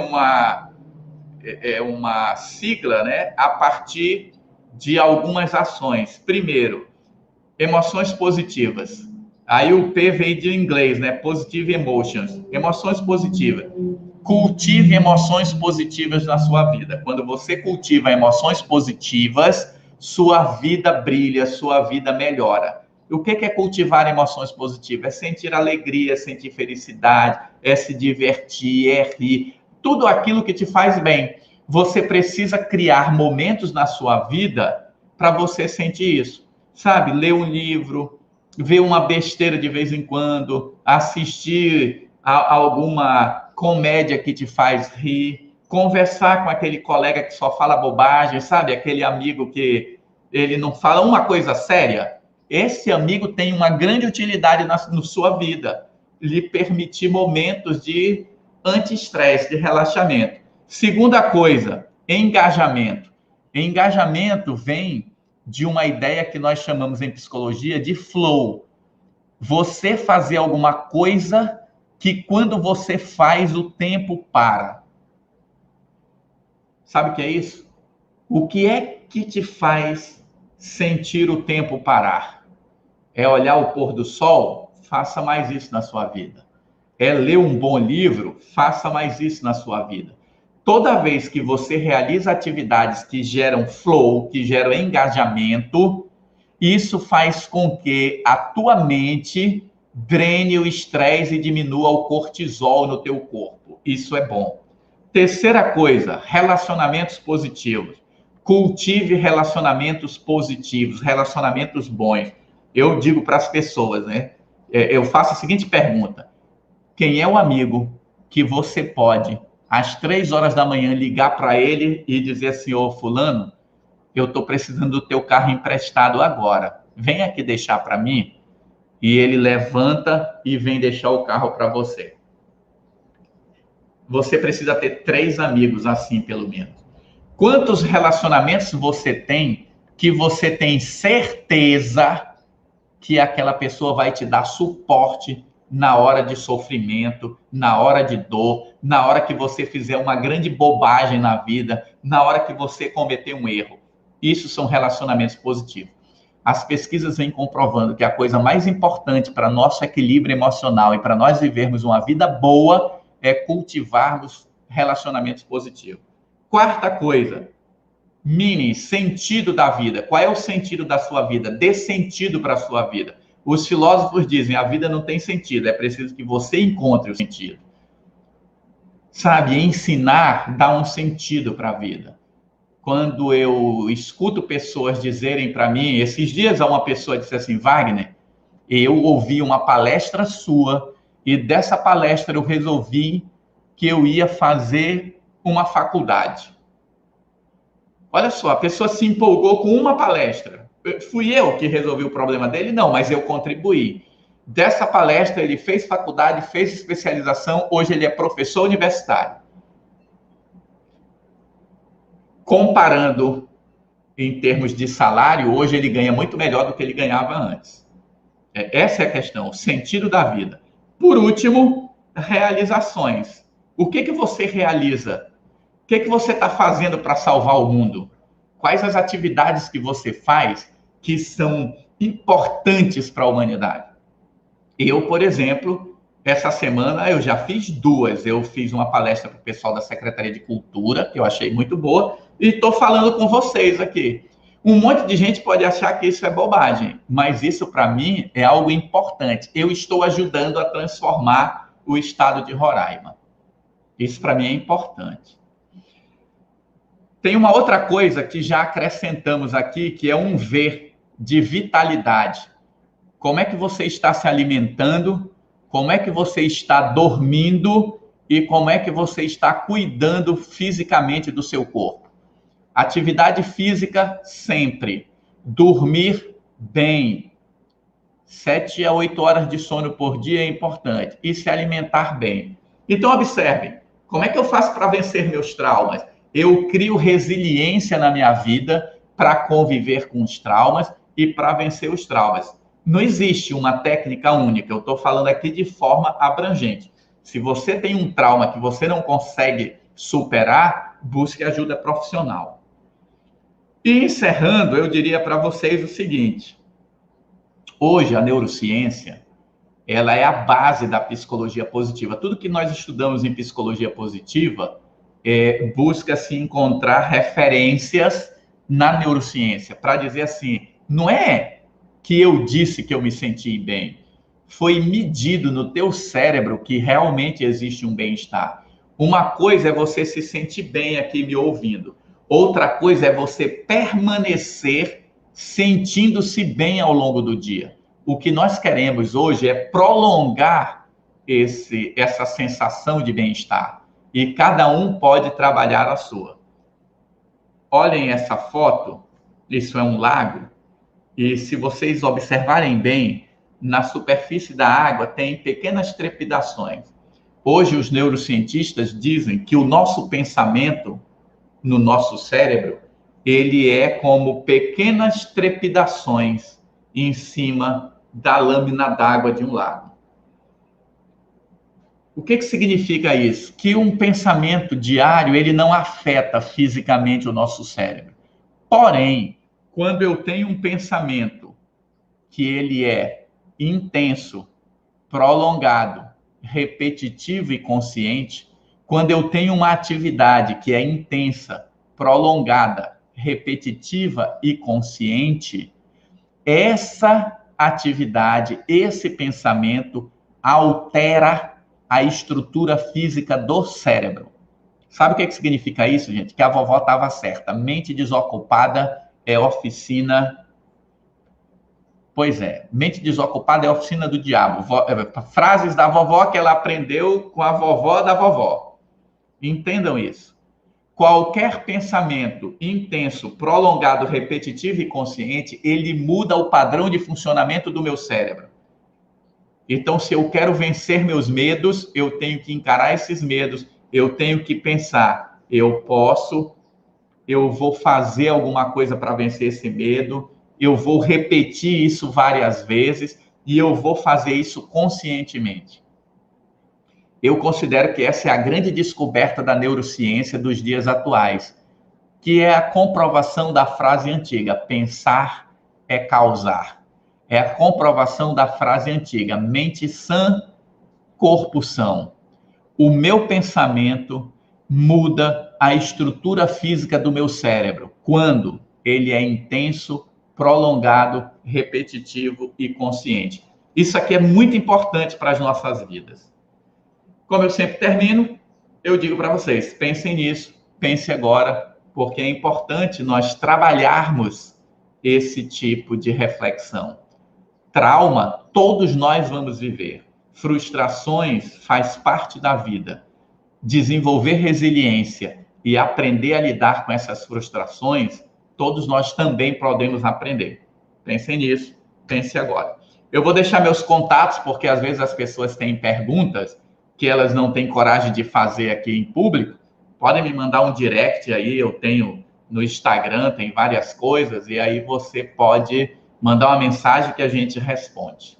uma sigla, né, a partir de algumas ações. Primeiro, emoções positivas. Aí o P veio de inglês, né? Positive emotions. Emoções positivas. Cultive emoções positivas na sua vida. Quando você cultiva emoções positivas, sua vida brilha, sua vida melhora. O que é cultivar emoções positivas? É sentir alegria, sentir felicidade, é se divertir, é rir. Tudo aquilo que te faz bem. Você precisa criar momentos na sua vida para você sentir isso. Sabe? Ler um livro, ver uma besteira de vez em quando, assistir a alguma comédia que te faz rir, conversar com aquele colega que só fala bobagem, sabe? Aquele amigo que ele não fala uma coisa séria. Esse amigo tem uma grande utilidade na sua vida, lhe permitir momentos de anti-estresse, de relaxamento. Segunda coisa, engajamento. Engajamento vem de uma ideia que nós chamamos em psicologia de flow. Você fazer alguma coisa que quando você faz, o tempo para. Sabe o que é isso? O que é que te faz sentir o tempo parar? É olhar o pôr do sol? Faça mais isso na sua vida. É ler um bom livro? Faça mais isso na sua vida. Toda vez que você realiza atividades que geram flow, que geram engajamento, isso faz com que a tua mente drene o estresse e diminua o cortisol no teu corpo. Isso é bom. Terceira coisa, relacionamentos positivos. Cultive relacionamentos positivos, relacionamentos bons. Eu digo para as pessoas, né? Eu faço a seguinte pergunta: quem é o amigo que você pode, às 3 horas da manhã, ligar para ele e dizer assim: ô fulano, eu estou precisando do teu carro emprestado agora. Vem aqui deixar para mim. E ele levanta e vem deixar o carro para você. Você precisa ter 3 amigos assim, pelo menos. Quantos relacionamentos você tem que você tem certeza que aquela pessoa vai te dar suporte na hora de sofrimento, na hora de dor, na hora que você fizer uma grande bobagem na vida, na hora que você cometer um erro? Isso são relacionamentos positivos. As pesquisas vêm comprovando que a coisa mais importante para nosso equilíbrio emocional e para nós vivermos uma vida boa é cultivarmos relacionamentos positivos. Quarta coisa, sentido da vida. Qual é o sentido da sua vida? Dê sentido para a sua vida. Os filósofos dizem, a vida não tem sentido, é preciso que você encontre o sentido. Sabe, ensinar dá um sentido para a vida. Quando eu escuto pessoas dizerem para mim, esses dias uma pessoa disse assim: Wagner, eu ouvi uma palestra sua e dessa palestra eu resolvi que eu ia fazer uma faculdade. Olha só, a pessoa se empolgou com uma palestra. Fui eu que resolvi o problema dele? Não, mas eu contribuí. Dessa palestra ele fez faculdade, fez especialização, hoje ele é professor universitário. Comparando em termos de salário, hoje ele ganha muito melhor do que ele ganhava antes. Essa é a questão, o sentido da vida. Por último, realizações. O que você realiza? O que você está fazendo para salvar o mundo? Quais as atividades que você faz que são importantes para a humanidade? Eu, por exemplo, essa semana eu já fiz 2. Eu fiz uma palestra para o pessoal da Secretaria de Cultura, que eu achei muito boa, e estou falando com vocês aqui. Um monte de gente pode achar que isso é bobagem, mas isso para mim é algo importante. Eu estou ajudando a transformar o estado de Roraima. Isso para mim é importante. Tem uma outra coisa que já acrescentamos aqui, que é um V de vitalidade. Como é que você está se alimentando? Como é que você está dormindo? E como é que você está cuidando fisicamente do seu corpo? Atividade física sempre. Dormir bem. 7 a 8 horas de sono por dia é importante. E se alimentar bem. Então, observem. Como é que eu faço para vencer meus traumas? Eu crio resiliência na minha vida para conviver com os traumas e para vencer os traumas. Não existe uma técnica única. Eu estou falando aqui de forma abrangente. Se você tem um trauma que você não consegue superar, busque ajuda profissional. E encerrando, eu diria para vocês o seguinte: hoje a neurociência, ela é a base da psicologia positiva. Tudo que nós estudamos em psicologia positiva busca se encontrar referências na neurociência para dizer assim, não é que eu disse que eu me senti bem, foi medido no teu cérebro que realmente existe um bem-estar. Uma coisa é você se sentir bem aqui me ouvindo. Outra coisa é você permanecer sentindo-se bem ao longo do dia. O que nós queremos hoje é prolongar essa sensação de bem-estar. E cada um pode trabalhar a sua. Olhem essa foto, isso é um lago, e se vocês observarem bem, na superfície da água tem pequenas trepidações. Hoje os neurocientistas dizem que o nosso pensamento no nosso cérebro ele é como pequenas trepidações em cima da lâmina d'água de um lago. O que significa isso? Que um pensamento diário, ele não afeta fisicamente o nosso cérebro. Porém, quando eu tenho um pensamento que ele é intenso, prolongado, repetitivo e consciente, quando eu tenho uma atividade que é intensa, prolongada, repetitiva e consciente, essa atividade, esse pensamento altera a estrutura física do cérebro. Sabe o que significa isso, gente? Que a vovó estava certa. Mente desocupada é oficina. Pois é, mente desocupada é oficina do diabo. Frases da vovó que ela aprendeu com a vovó da vovó. Entendam isso. Qualquer pensamento intenso, prolongado, repetitivo e consciente, ele muda o padrão de funcionamento do meu cérebro. Então, se eu quero vencer meus medos, eu tenho que encarar esses medos, eu tenho que pensar, eu vou fazer alguma coisa para vencer esse medo, eu vou repetir isso várias vezes e eu vou fazer isso conscientemente. Eu considero que essa é a grande descoberta da neurociência dos dias atuais, que é a comprovação da frase antiga, pensar é causar. É a comprovação da frase antiga, mente sã, corpo são. O meu pensamento muda a estrutura física do meu cérebro, quando ele é intenso, prolongado, repetitivo e consciente. Isso aqui é muito importante para as nossas vidas. Como eu sempre termino, eu digo para vocês, pensem nisso, pense agora, porque é importante nós trabalharmos esse tipo de reflexão. Trauma, todos nós vamos viver. Frustrações faz parte da vida. Desenvolver resiliência e aprender a lidar com essas frustrações, todos nós também podemos aprender. Pensem nisso, pense agora. Eu vou deixar meus contatos, porque às vezes as pessoas têm perguntas que elas não têm coragem de fazer aqui em público. Podem me mandar um direct aí, eu tenho no Instagram, tem várias coisas, e aí você pode mandar uma mensagem que a gente responde.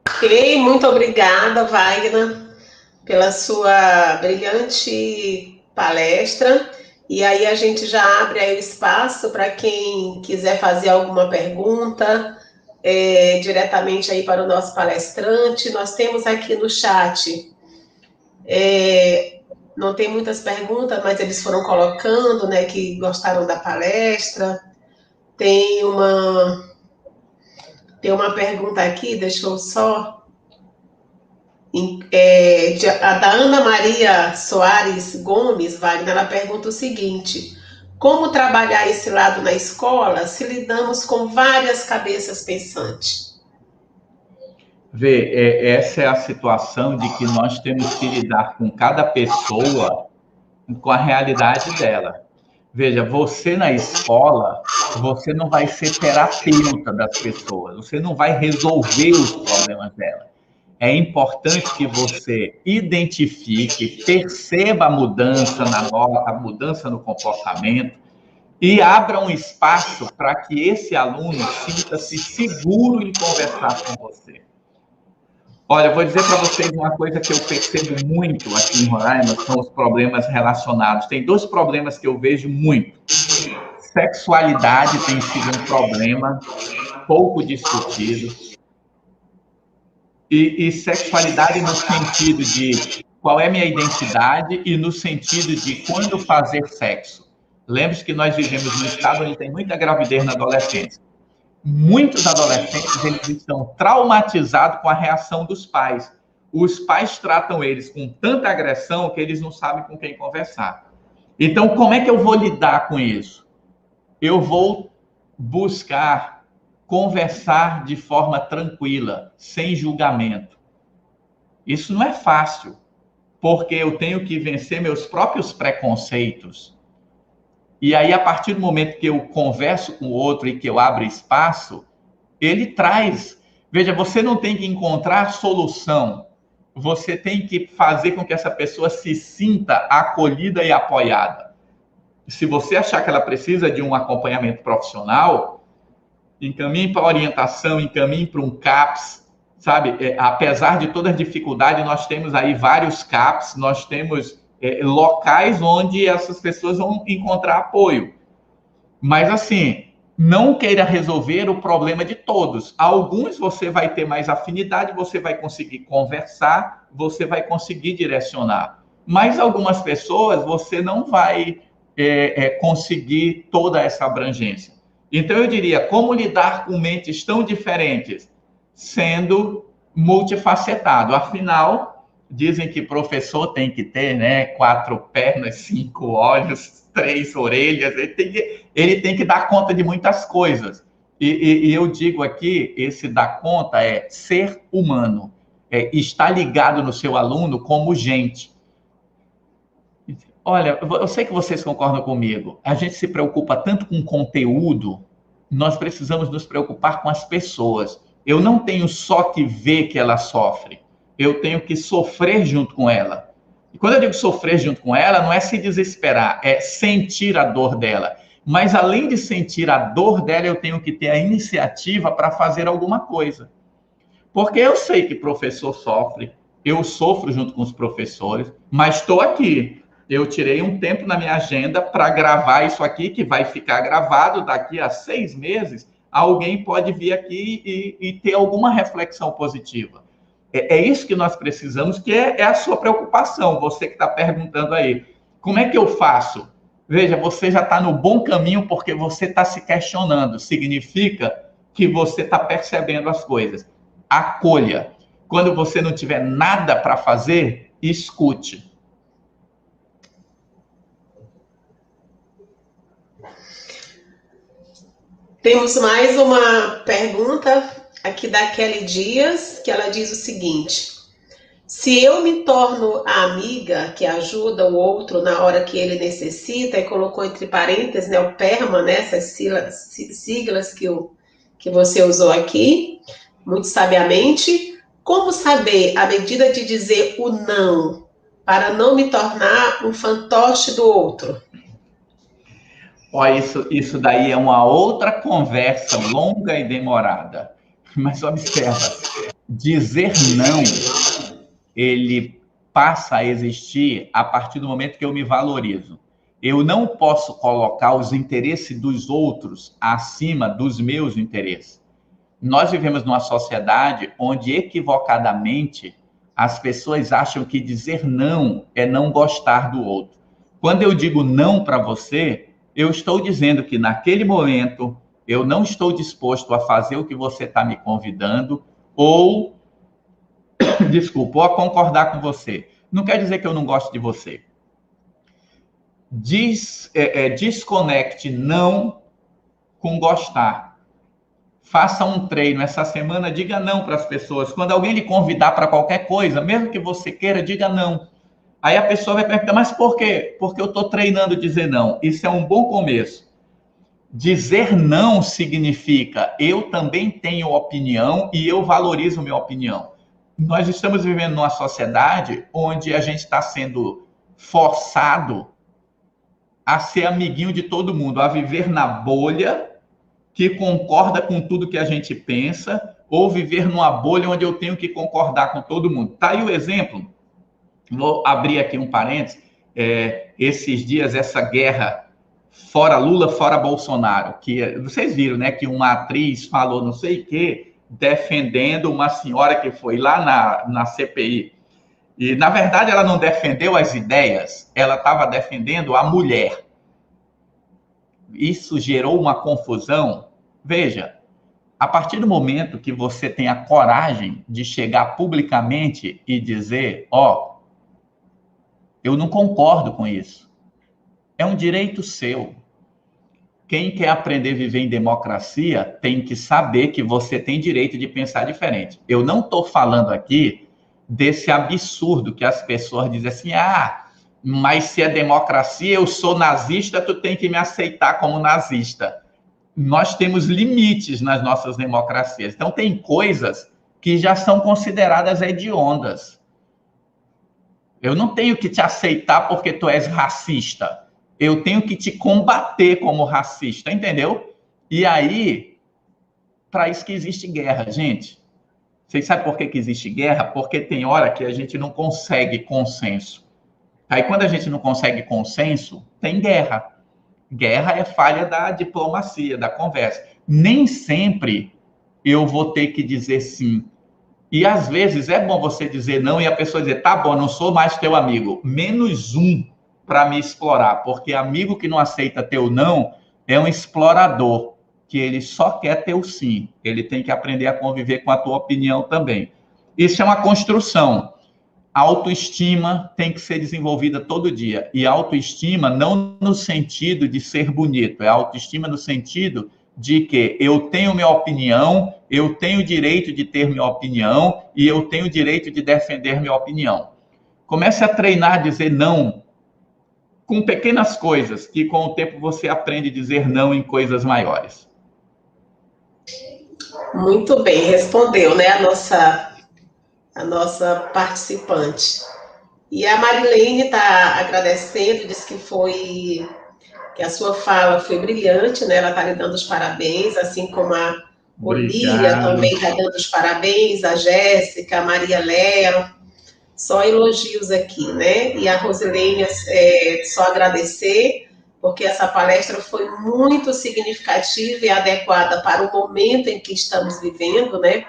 Ok, muito obrigada, Wagner, pela sua brilhante palestra. E aí a gente já abre aí o espaço para quem quiser fazer alguma pergunta diretamente aí para o nosso palestrante. Nós temos aqui no chat, não tem muitas perguntas, mas eles foram colocando, né, que gostaram da palestra. Tem uma pergunta aqui, deixa eu só... a da Ana Maria Soares Gomes, Wagner, ela pergunta o seguinte: como trabalhar esse lado na escola se lidamos com várias cabeças pensantes? Essa é a situação de que nós temos que lidar com cada pessoa com a realidade dela. Veja, você na escola, você não vai ser terapeuta das pessoas, você não vai resolver os problemas dela. É importante que você identifique, perceba a mudança no comportamento e abra um espaço para que esse aluno sinta-se seguro em conversar com você. Olha, eu vou dizer para vocês uma coisa que eu percebo muito aqui em Roraima, são os problemas relacionados. Tem 2 problemas que eu vejo muito. Sexualidade tem sido um problema pouco discutido. E sexualidade no sentido de qual é minha identidade e no sentido de quando fazer sexo. Lembre-se que nós vivemos num estado onde tem muita gravidez na adolescência. Muitos adolescentes eles estão traumatizados com a reação dos pais. Os pais tratam eles com tanta agressão que eles não sabem com quem conversar. Então, como é que eu vou lidar com isso? Eu vou buscar conversar de forma tranquila, sem julgamento. Isso não é fácil, porque eu tenho que vencer meus próprios preconceitos. E aí, a partir do momento que eu converso com o outro e que eu abro espaço, ele traz... Veja, você não tem que encontrar solução. você tem que fazer com que essa pessoa se sinta acolhida e apoiada. Se você achar que ela precisa de um acompanhamento profissional, encaminhe para orientação, encaminhe para um CAPS, sabe? Apesar de todas as dificuldades, nós temos aí vários CAPS, nós temos locais onde essas pessoas vão encontrar apoio. Mas, assim, não queira resolver o problema de todos. Alguns você vai ter mais afinidade, você vai conseguir conversar, você vai conseguir direcionar. Mas algumas pessoas você não vai conseguir toda essa abrangência. Então, eu diria, como lidar com mentes tão diferentes? Sendo multifacetado. Afinal, dizem que professor tem que ter, né, 4 pernas, 5 olhos, 3 orelhas, ele tem que dar conta de muitas coisas. E eu digo aqui, esse dar conta é ser humano, estar ligado no seu aluno como gente. Olha, eu sei que vocês concordam comigo. A gente se preocupa tanto com conteúdo, nós precisamos nos preocupar com as pessoas. Eu não tenho só que ver que ela sofre, eu tenho que sofrer junto com ela. E quando eu digo sofrer junto com ela, não é se desesperar, é sentir a dor dela. Mas além de sentir a dor dela, eu tenho que ter a iniciativa para fazer alguma coisa. Porque eu sei que professor sofre, eu sofro junto com os professores, mas estou aqui. Eu tirei um tempo na minha agenda para gravar isso aqui, que vai ficar gravado daqui a 6 meses. Alguém pode vir aqui e ter alguma reflexão positiva. É isso que nós precisamos, que é a sua preocupação, você que está perguntando aí. Como é que eu faço? Veja, você já está no bom caminho porque você está se questionando. Significa que você está percebendo as coisas. Acolha. Quando você não tiver nada para fazer, escute. Temos mais uma pergunta aqui da Kelly Dias, que ela diz o seguinte: se eu me torno a amiga que ajuda o outro na hora que ele necessita, e colocou entre parênteses, né, o PERMA, né, essas siglas que você usou aqui, muito sabiamente, como saber a medida de dizer o não, para não me tornar um fantoche do outro? Olha, isso daí é uma outra conversa longa e demorada. Mas observa, dizer não, ele passa a existir a partir do momento que eu me valorizo. Eu não posso colocar os interesses dos outros acima dos meus interesses. Nós vivemos numa sociedade onde, equivocadamente, as pessoas acham que dizer não é não gostar do outro. Quando eu digo não para você, eu estou dizendo que naquele momento eu não estou disposto a fazer o que você está me convidando ou, desculpa, ou a concordar com você. Não quer dizer que eu não gosto de você. Desconecte não com gostar. Faça um treino essa semana, diga não para as pessoas. Quando alguém lhe convidar para qualquer coisa, mesmo que você queira, diga não. Aí a pessoa vai perguntar, mas por quê? Porque eu estou treinando dizer não. Isso é um bom começo. Dizer não significa eu também tenho opinião e eu valorizo minha opinião. Nós estamos vivendo numa sociedade onde a gente está sendo forçado a ser amiguinho de todo mundo, a viver na bolha que concorda com tudo que a gente pensa, ou viver numa bolha onde eu tenho que concordar com todo mundo. Tá aí o exemplo. Vou abrir aqui um parênteses. Esses dias, essa guerra fora Lula, fora Bolsonaro, que vocês viram, né, que uma atriz falou não sei o quê, defendendo uma senhora que foi lá na CPI. E, na verdade, ela não defendeu as ideias, ela estava defendendo a mulher. Isso gerou uma confusão. Veja, a partir do momento que você tem a coragem de chegar publicamente e dizer, eu não concordo com isso. É um direito seu. Quem quer aprender a viver em democracia tem que saber que você tem direito de pensar diferente. Eu não estou falando aqui desse absurdo que as pessoas dizem assim, mas se é democracia, eu sou nazista, tu tem que me aceitar como nazista. Nós temos limites nas nossas democracias. Então, tem coisas que já são consideradas hediondas. Eu não tenho que te aceitar porque tu és racista. Eu tenho que te combater como racista, entendeu? E aí, para isso que existe guerra, gente. Vocês sabem por que existe guerra? Porque tem hora que a gente não consegue consenso. Aí, quando a gente não consegue consenso, tem guerra. Guerra é falha da diplomacia, da conversa. Nem sempre eu vou ter que dizer sim. E, às vezes, é bom você dizer não e a pessoa dizer, tá bom, não sou mais teu amigo. Menos um para me explorar. Porque amigo que não aceita teu não é um explorador, que ele só quer teu sim. Ele tem que aprender a conviver com a tua opinião também. Isso é uma construção. A autoestima tem que ser desenvolvida todo dia. E autoestima não no sentido de ser bonito, é autoestima no sentido de que eu tenho minha opinião, eu tenho o direito de ter minha opinião e eu tenho o direito de defender minha opinião. Comece a treinar a dizer não com pequenas coisas, que com o tempo você aprende a dizer não em coisas maiores. Muito bem, respondeu, né, a nossa participante. E a Marilene está agradecendo, disse que a sua fala foi brilhante, né? Ela está lhe dando os parabéns, assim como a Olília também está dando os parabéns, a Jéssica, a Maria Léo, só elogios aqui, né? E a Rosilene, só agradecer, porque essa palestra foi muito significativa e adequada para o momento em que estamos vivendo, né?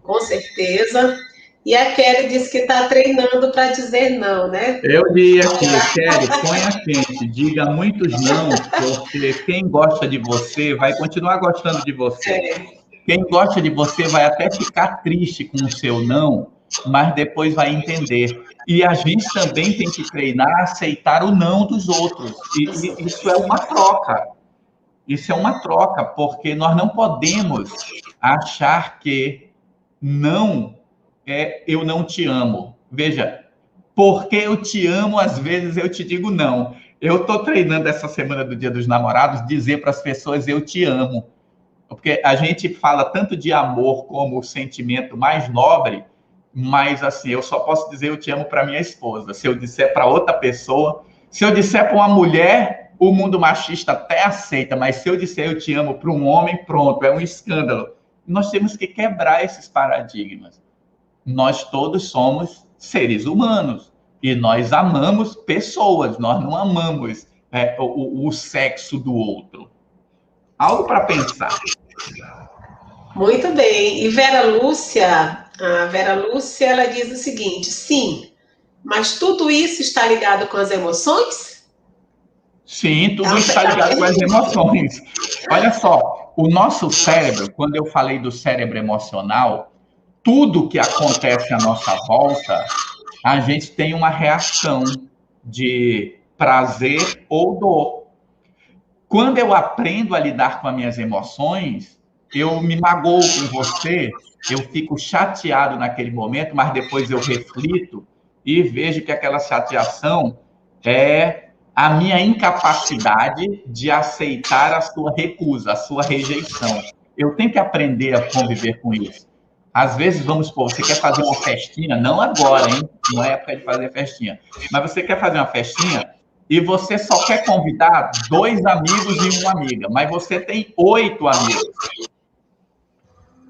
Com certeza. E a Kelly disse que está treinando para dizer não, né? Eu diria aqui, Kelly, põe a quente, diga muitos não, porque quem gosta de você vai continuar gostando de você. Quem gosta de você vai até ficar triste com o seu não, mas depois vai entender. E a gente também tem que treinar a aceitar o não dos outros. E isso é uma troca. Isso é uma troca, porque nós não podemos achar que não é eu não te amo. Veja, porque eu te amo, às vezes eu te digo não. Eu estou treinando essa semana do Dia dos Namorados dizer para as pessoas eu te amo. Porque a gente fala tanto de amor como o sentimento mais nobre, mas assim, eu só posso dizer eu te amo para minha esposa. Se eu disser para outra pessoa, se eu disser para uma mulher, o mundo machista até aceita, mas se eu disser eu te amo para um homem, pronto, é um escândalo. Nós temos que quebrar esses paradigmas. Nós todos somos seres humanos e nós amamos pessoas, nós não amamos o sexo do outro. Algo para pensar. Muito bem. E a Vera Lúcia, ela diz o seguinte: sim, mas tudo isso está ligado com as emoções? Sim, tudo está ligado com as emoções. Olha só, o nosso cérebro, quando eu falei do cérebro emocional, tudo que acontece à nossa volta, a gente tem uma reação de prazer ou dor. Quando eu aprendo a lidar com as minhas emoções, eu me magoo com você, eu fico chateado naquele momento, mas depois eu reflito e vejo que aquela chateação é a minha incapacidade de aceitar a sua recusa, a sua rejeição. Eu tenho que aprender a conviver com isso. Às vezes, vamos supor, você quer fazer uma festinha, não agora, hein? Não é época de fazer festinha, mas você quer fazer uma festinha e você só quer convidar 2 amigos e uma amiga, mas você tem 8 amigos.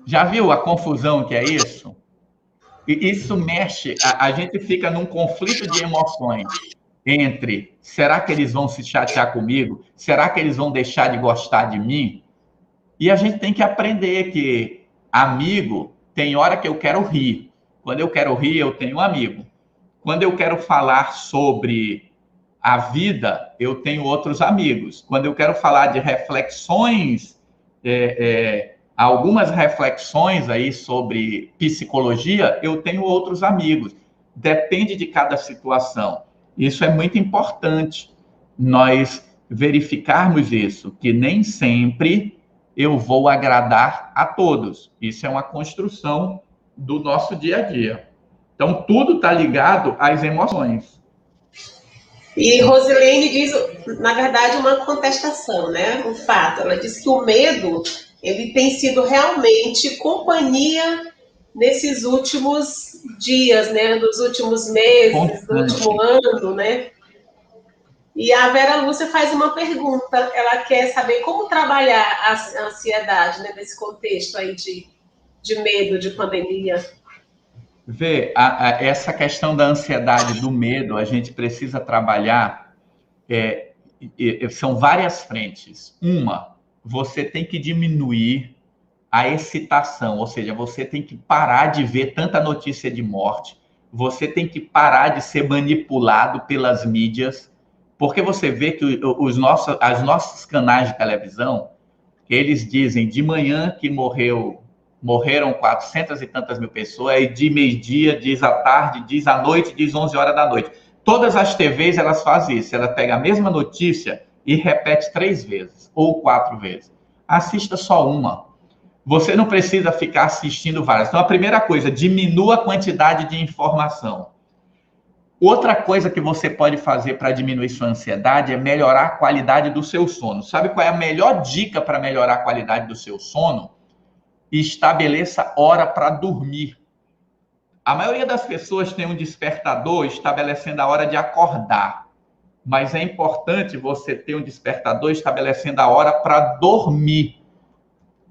Já viu a confusão que é isso? E isso mexe, a gente fica num conflito de emoções entre, será que eles vão se chatear comigo? Será que eles vão deixar de gostar de mim? E a gente tem que aprender que amigo, tem hora que eu quero rir. Quando eu quero rir, eu tenho um amigo. Quando eu quero falar sobre a vida, eu tenho outros amigos. Quando eu quero falar de reflexões, algumas reflexões aí sobre psicologia, eu tenho outros amigos. Depende de cada situação. Isso é muito importante, nós verificarmos isso, que nem sempre eu vou agradar a todos. Isso é uma construção do nosso dia a dia. Então, tudo está ligado às emoções. E Rosilene diz, na verdade, uma contestação, né? Um fato. Ela diz que o medo, ele tem sido realmente companhia nesses últimos dias, né? Nos últimos meses, no último ano, né? E a Vera Lúcia faz uma pergunta, ela quer saber como trabalhar a ansiedade, né, nesse contexto aí de medo, de pandemia. Vê, essa questão da ansiedade, do medo, a gente precisa trabalhar, são várias frentes. Uma, você tem que diminuir a excitação, ou seja, você tem que parar de ver tanta notícia de morte, você tem que parar de ser manipulado pelas mídias, porque você vê que os nossos canais de televisão, eles dizem de manhã que morreram 400 e tantas mil pessoas, e de meio-dia, diz à tarde, diz à noite, diz 11 horas da noite. Todas as TVs, elas fazem isso, ela pega a mesma notícia e repete 3 vezes, ou 4 vezes. Assista só uma. Você não precisa ficar assistindo várias. Então, a primeira coisa, diminua a quantidade de informação. Outra coisa que você pode fazer para diminuir sua ansiedade é melhorar a qualidade do seu sono. Sabe qual é a melhor dica para melhorar a qualidade do seu sono? Estabeleça hora para dormir. A maioria das pessoas tem um despertador estabelecendo a hora de acordar. Mas é importante você ter um despertador estabelecendo a hora para dormir.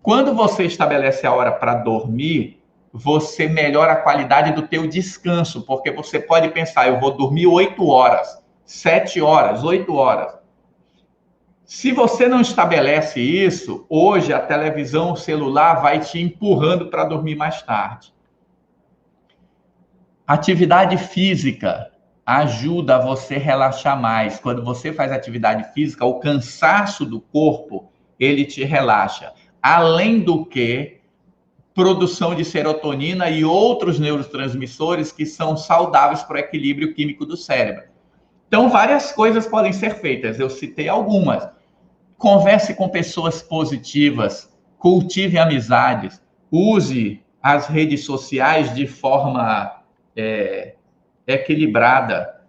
Quando você estabelece a hora para dormir, você melhora a qualidade do teu descanso, porque você pode pensar, eu vou dormir 8 horas, 7 horas, 8 horas. Se você não estabelece isso, hoje a televisão, o celular vai te empurrando para dormir mais tarde. Atividade física ajuda você a relaxar mais. Quando você faz atividade física, o cansaço do corpo, ele te relaxa. Além do que, produção de serotonina e outros neurotransmissores que são saudáveis para o equilíbrio químico do cérebro. Então, várias coisas podem ser feitas. Eu citei algumas. Converse com pessoas positivas, cultive amizades, use as redes sociais de forma equilibrada.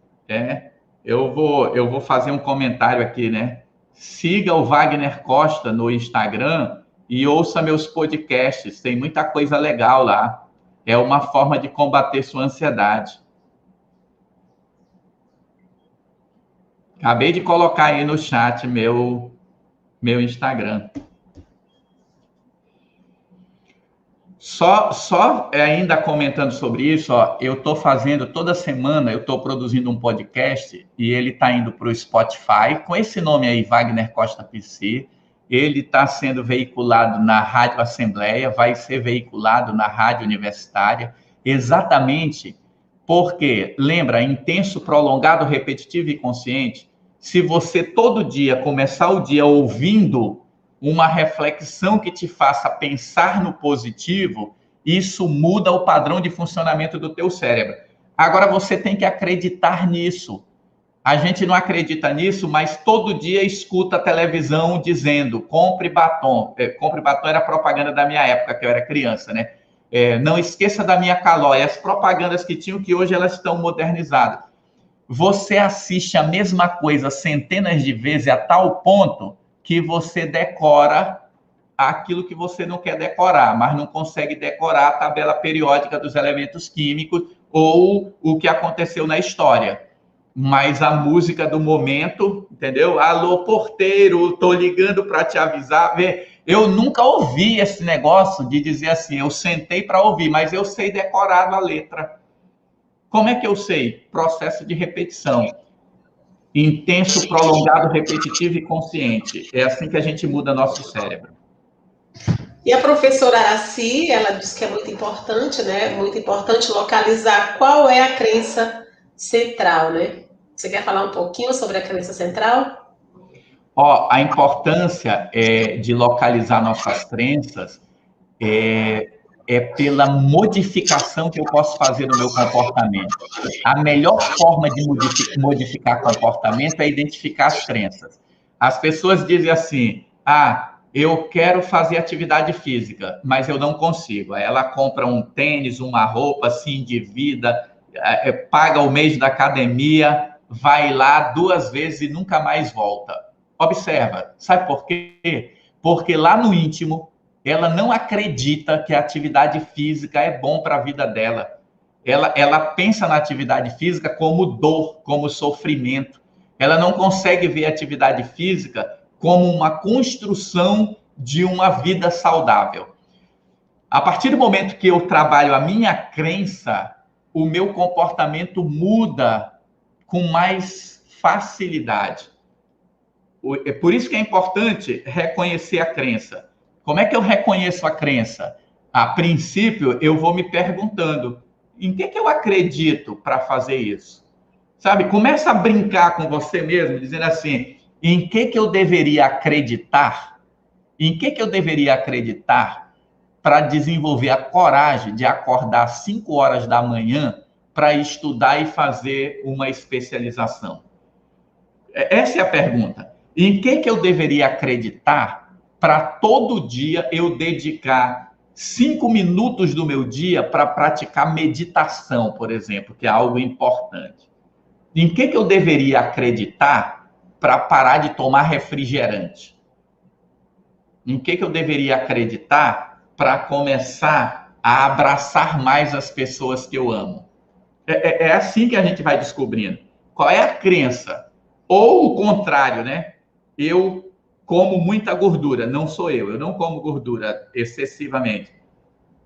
Eu vou fazer um comentário aqui, né? Siga o Wagner Costa no Instagram e ouça meus podcasts, tem muita coisa legal lá. É uma forma de combater sua ansiedade. Acabei de colocar aí no chat meu Instagram. Só ainda comentando sobre isso, ó, eu estou fazendo toda semana, eu estou produzindo um podcast e ele está indo para o Spotify, com esse nome aí, Wagner Costa PC. Ele está sendo veiculado na Rádio Assembleia, vai ser veiculado na Rádio Universitária, exatamente porque, lembra, intenso, prolongado, repetitivo e consciente, se você todo dia começar o dia ouvindo uma reflexão que te faça pensar no positivo, isso muda o padrão de funcionamento do teu cérebro. Agora, você tem que acreditar nisso. A gente não acredita nisso, mas todo dia escuta a televisão dizendo, compre batom. Compre batom era a propaganda da minha época, que eu era criança, né? Não esqueça da minha calói. As propagandas que tinham, que hoje elas estão modernizadas. Você assiste a mesma coisa centenas de vezes a tal ponto que você decora aquilo que você não quer decorar, mas não consegue decorar a tabela periódica dos elementos químicos ou o que aconteceu na história. Mas a música do momento, entendeu? Alô, porteiro, tô ligando para te avisar. Eu nunca ouvi esse negócio de dizer assim, eu sentei para ouvir, mas eu sei decorado a letra. Como é que eu sei? Processo de repetição. Intenso, prolongado, repetitivo e consciente. É assim que a gente muda nosso cérebro. E a professora Araci, ela diz que é muito importante, né? Muito importante localizar qual é a crença central, né? Você quer falar um pouquinho sobre a crença central? A importância de localizar nossas crenças é pela modificação que eu posso fazer no meu comportamento. A melhor forma de modificar comportamento é identificar as crenças. As pessoas dizem assim, eu quero fazer atividade física, mas eu não consigo. Aí ela compra um tênis, uma roupa, se endivida, paga o mês da academia, vai lá 2 vezes e nunca mais volta. Observa, sabe por quê? Porque lá no íntimo, ela não acredita que a atividade física é bom para a vida dela. Ela pensa na atividade física como dor, como sofrimento. Ela não consegue ver a atividade física como uma construção de uma vida saudável. A partir do momento que eu trabalho a minha crença, o meu comportamento muda com mais facilidade. É por isso que é importante reconhecer a crença. Como é que eu reconheço a crença? A princípio, eu vou me perguntando, em que eu acredito para fazer isso? Sabe, começa a brincar com você mesmo, dizendo assim, em que eu deveria acreditar? Em que eu deveria acreditar para desenvolver a coragem de acordar às 5 horas da manhã para estudar e fazer uma especialização? Essa é a pergunta. Em que eu deveria acreditar para todo dia eu dedicar 5 minutos do meu dia para praticar meditação, por exemplo, que é algo importante? Em que eu deveria acreditar para parar de tomar refrigerante? Em que eu deveria acreditar para começar a abraçar mais as pessoas que eu amo? É assim que a gente vai descobrindo. Qual é a crença? Ou o contrário, né? Eu como muita gordura, não sou eu não como gordura excessivamente.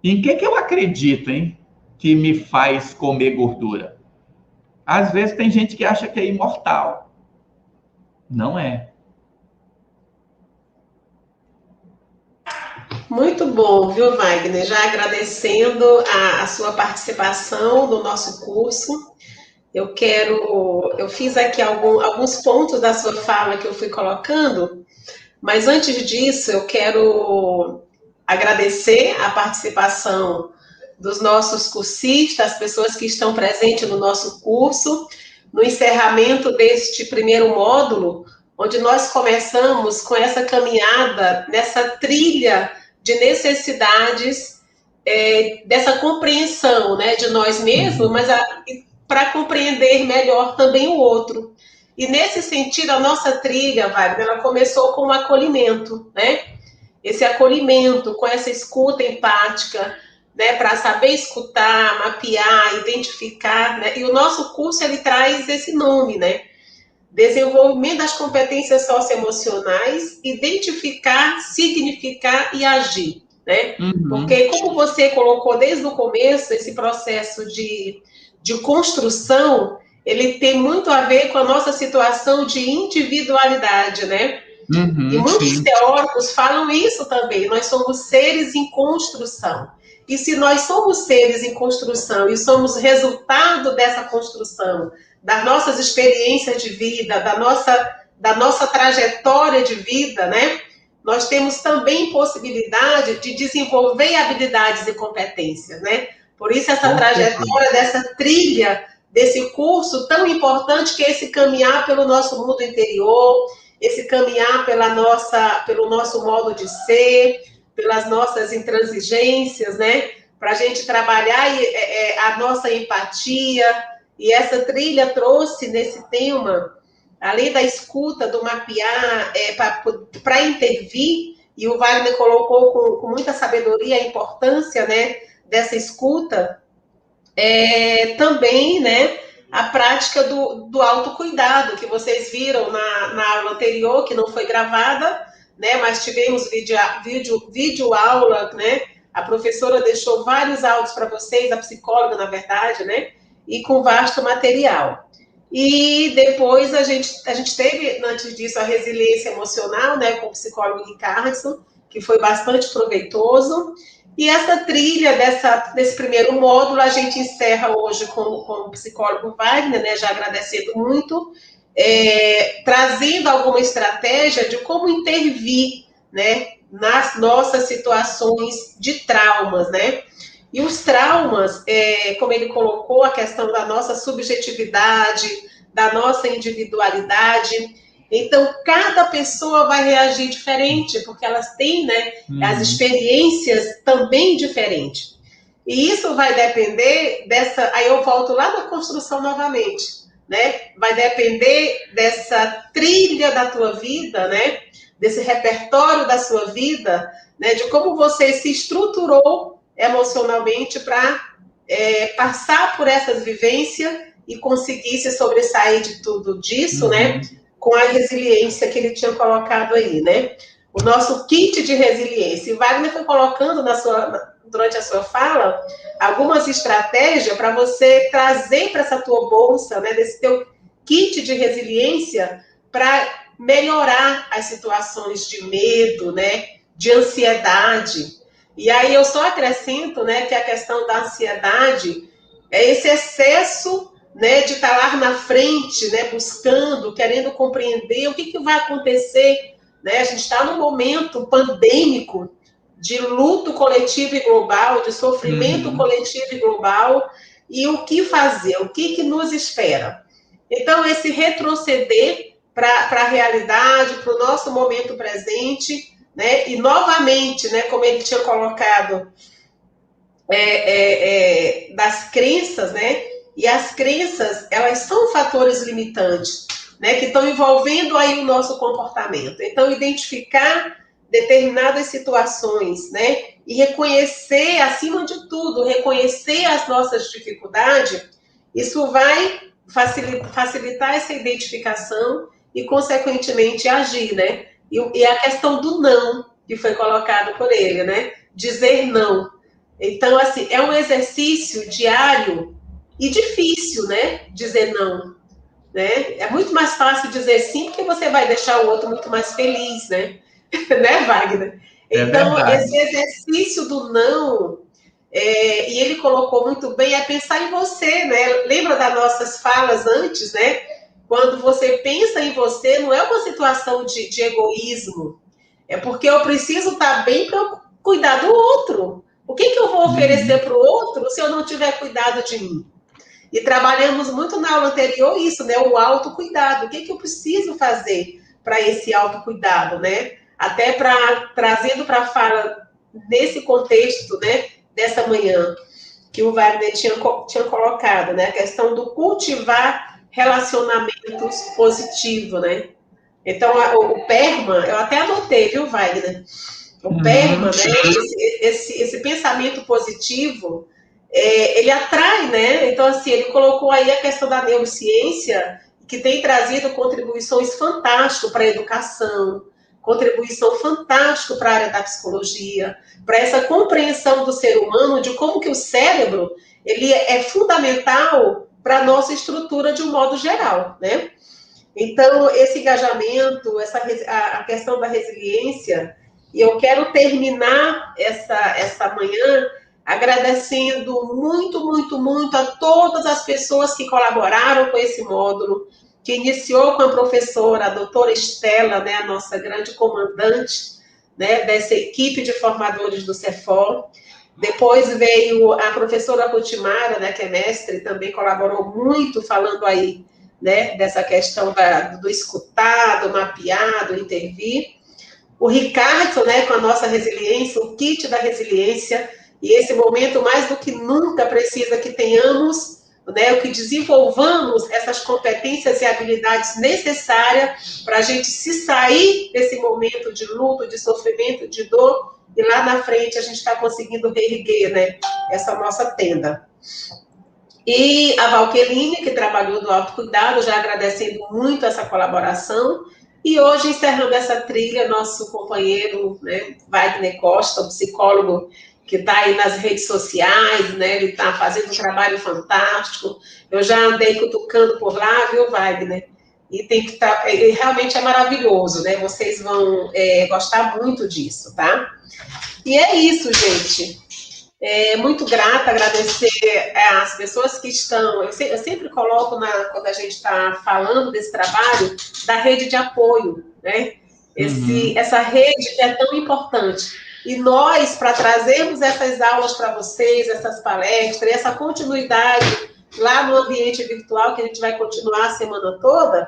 Em que eu acredito, hein, que me faz comer gordura? Às vezes tem gente que acha que é imortal. Não é. Muito bom, viu, Wagner? Já agradecendo a sua participação no nosso curso. Eu fiz aqui alguns pontos da sua fala que eu fui colocando, mas antes disso eu quero agradecer a participação dos nossos cursistas, as pessoas que estão presentes no nosso curso, no encerramento deste primeiro módulo, onde nós começamos com essa caminhada, nessa trilha de necessidades, dessa compreensão, né, de nós mesmos, mas para compreender melhor também o outro. E nesse sentido, a nossa trilha, Wagner, ela começou com um acolhimento, né? Esse acolhimento, com essa escuta empática, né, para saber escutar, mapear, identificar, né? E o nosso curso, ele traz esse nome, né? Desenvolvimento das competências socioemocionais, identificar, significar e agir, né? Porque, como você colocou desde o começo, esse processo de construção, ele tem muito a ver com a nossa situação de individualidade, né? E muitos teóricos falam isso também, nós somos seres em construção. E se nós somos seres em construção e somos resultado dessa construção, das nossas experiências de vida, da nossa trajetória de vida, né? Nós temos também possibilidade de desenvolver habilidades e competências, né? Por isso essa trajetória dessa trilha, desse curso tão importante que é esse caminhar pelo nosso mundo interior, esse caminhar pelo nosso modo de ser, pelas nossas intransigências, né? Para a gente trabalhar a nossa empatia. E essa trilha trouxe nesse tema, além da escuta, do mapear, para intervir, e o Wagner colocou com muita sabedoria a importância, né, dessa escuta, também, né, a prática do autocuidado, que vocês viram na aula anterior, que não foi gravada, né, mas tivemos vídeo aula, né, a professora deixou vários áudios para vocês, a psicóloga, na verdade, né, e com vasto material. E depois a gente teve, antes disso, a resiliência emocional, né, com o psicólogo Ricardo, que foi bastante proveitoso. E essa trilha desse primeiro módulo, a gente encerra hoje com o psicólogo Wagner, né, já agradecendo muito, trazendo alguma estratégia de como intervir, né, nas nossas situações de traumas, né? E os traumas, como ele colocou, a questão da nossa subjetividade, da nossa individualidade. Então, cada pessoa vai reagir diferente, porque elas têm, né, as experiências também diferentes. E isso vai depender aí eu volto lá na construção novamente, né? Vai depender dessa trilha da tua vida, né? Desse repertório da sua vida, né, de como você se estruturou emocionalmente para passar por essas vivências e conseguir se sobressair de tudo disso, né, com a resiliência que ele tinha colocado aí, né? O nosso kit de resiliência. E Wagner foi colocando durante a sua fala algumas estratégias para você trazer para essa tua bolsa, né, desse teu kit de resiliência, para melhorar as situações de medo, né, de ansiedade. E aí eu só acrescento, né, que a questão da ansiedade é esse excesso, né, de estar lá na frente, né, buscando, querendo compreender o que vai acontecer, né? A gente está num momento pandêmico de luto coletivo e global, de sofrimento coletivo e global, e o que fazer, o que nos espera. Então, esse retroceder para a realidade, para o nosso momento presente, né? E novamente, né, como ele tinha colocado, das crenças, né? E as crenças, elas são fatores limitantes, né, que estão envolvendo aí o nosso comportamento. Então, identificar determinadas situações, né, e reconhecer, acima de tudo, reconhecer as nossas dificuldades, isso vai facilitar essa identificação e, consequentemente, agir, né? E a questão do não, que foi colocado por ele, né? Dizer não. Então, assim, é um exercício diário e difícil, né? Dizer não, né? É muito mais fácil dizer sim, porque você vai deixar o outro muito mais feliz, né? Né, Wagner? Então, esse exercício do não, e ele colocou muito bem, é pensar em você, né? Lembra das nossas falas antes, né? Quando você pensa em você, não é uma situação de egoísmo, é porque eu preciso estar bem para cuidar do outro. O que eu vou oferecer para o outro se eu não tiver cuidado de mim? E trabalhamos muito na aula anterior isso, né? O autocuidado. O que eu preciso fazer para esse autocuidado, né? Até trazendo para a fala nesse contexto, né? Dessa manhã, que o Wagner tinha colocado, né? A questão do cultivar relacionamentos positivos, né? Então, o PERMA, eu até anotei, viu, Wagner? O PERMA, né? Esse pensamento positivo, ele atrai, né? Então, assim, ele colocou aí a questão da neurociência, que tem trazido contribuições fantásticas para a educação, contribuição fantástica para a área da psicologia, para essa compreensão do ser humano, de como que o cérebro, ele é fundamental para a nossa estrutura de um modo geral, né? Então, esse engajamento, a questão da resiliência, e eu quero terminar essa manhã agradecendo muito, muito, muito a todas as pessoas que colaboraram com esse módulo, que iniciou com a professora, a doutora Estela, né, a nossa grande comandante, né, dessa equipe de formadores do Cefor. Depois veio a professora Rutimara, né, que é mestre, também colaborou muito, falando aí, né, dessa questão do escutar, do mapear, do intervir. O Ricardo, né, com a nossa resiliência, o kit da resiliência, e esse momento, mais do que nunca, precisa que tenhamos, né, que desenvolvamos essas competências e habilidades necessárias para a gente se sair desse momento de luto, de sofrimento, de dor, e lá na frente a gente está conseguindo reerguer, né, essa nossa tenda. E a Valqueline, que trabalhou do autocuidado, já agradecendo muito essa colaboração. E hoje, encerrando essa trilha, nosso companheiro, né, Wagner Costa, o psicólogo que está aí nas redes sociais, né, ele está fazendo um trabalho fantástico. Eu já andei cutucando por lá, viu, Wagner? E tem que ele realmente é maravilhoso, né? Vocês vão gostar muito disso, tá? E é isso, gente. Muito grata, agradecer às pessoas que estão... Eu sempre coloco, quando a gente está falando desse trabalho, da rede de apoio, né? Essa rede que é tão importante. E nós, para trazermos essas aulas para vocês, essas palestras, essa continuidade lá no ambiente virtual, que a gente vai continuar a semana toda,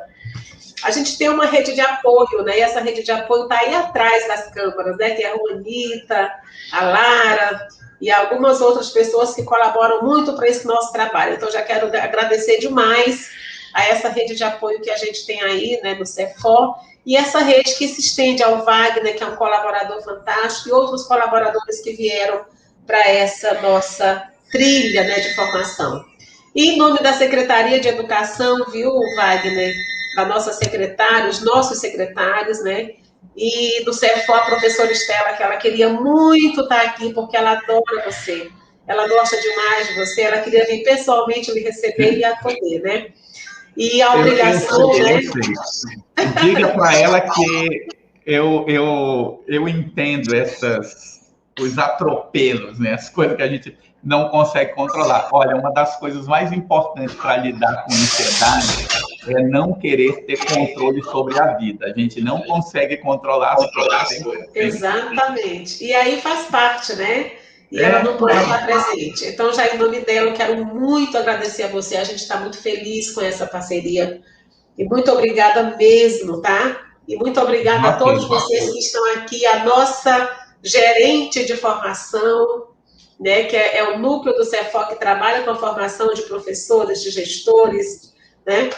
a gente tem uma rede de apoio, né? E essa rede de apoio está aí atrás das câmaras, né? Que é a Juanita, a Lara e algumas outras pessoas que colaboram muito para esse nosso trabalho. Então, já quero agradecer demais a essa rede de apoio que a gente tem aí, né, no Cefor, e essa rede que se estende ao Wagner, que é um colaborador fantástico, e outros colaboradores que vieram para essa nossa trilha, né, de formação. E em nome da Secretaria de Educação, viu, Wagner, da nossa secretária, os nossos secretários, né, e do CEFO, a professora Estela, que ela queria muito estar aqui, porque ela adora você, ela gosta demais de você, ela queria vir pessoalmente lhe receber e acolher, né? E a obrigação, eu sei. Diga para ela que eu entendo os atropelos, né? As coisas que a gente não consegue controlar. Olha, uma das coisas mais importantes para lidar com ansiedade é não querer ter controle sobre a vida. A gente não consegue controlar as coisas. Exatamente. E aí faz parte, né? E ela não pode estar presente. Então, já em nome dela, eu quero muito agradecer a você. A gente está muito feliz com essa parceria. E muito obrigada mesmo, tá? E muito obrigada a todos vocês que estão aqui, a nossa gerente de formação, né, que é o núcleo do CEFO que trabalha com a formação de professores, de gestores, né?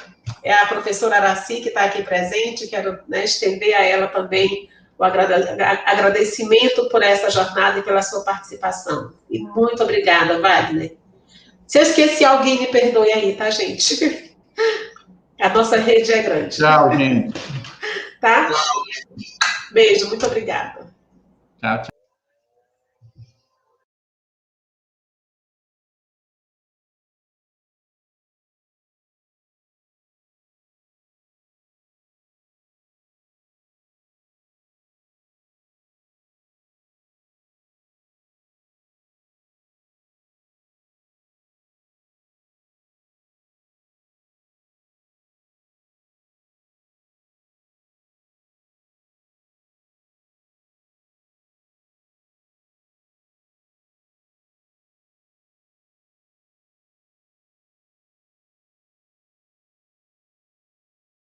É a professora Araci que está aqui presente, quero, né, estender a ela também o agradecimento por essa jornada e pela sua participação. E muito obrigada, Wagner. Se eu esqueci alguém, me perdoe aí, tá, gente? A nossa rede é grande. Tchau, gente. Tá? Beijo, muito obrigada. Tchau, tchau.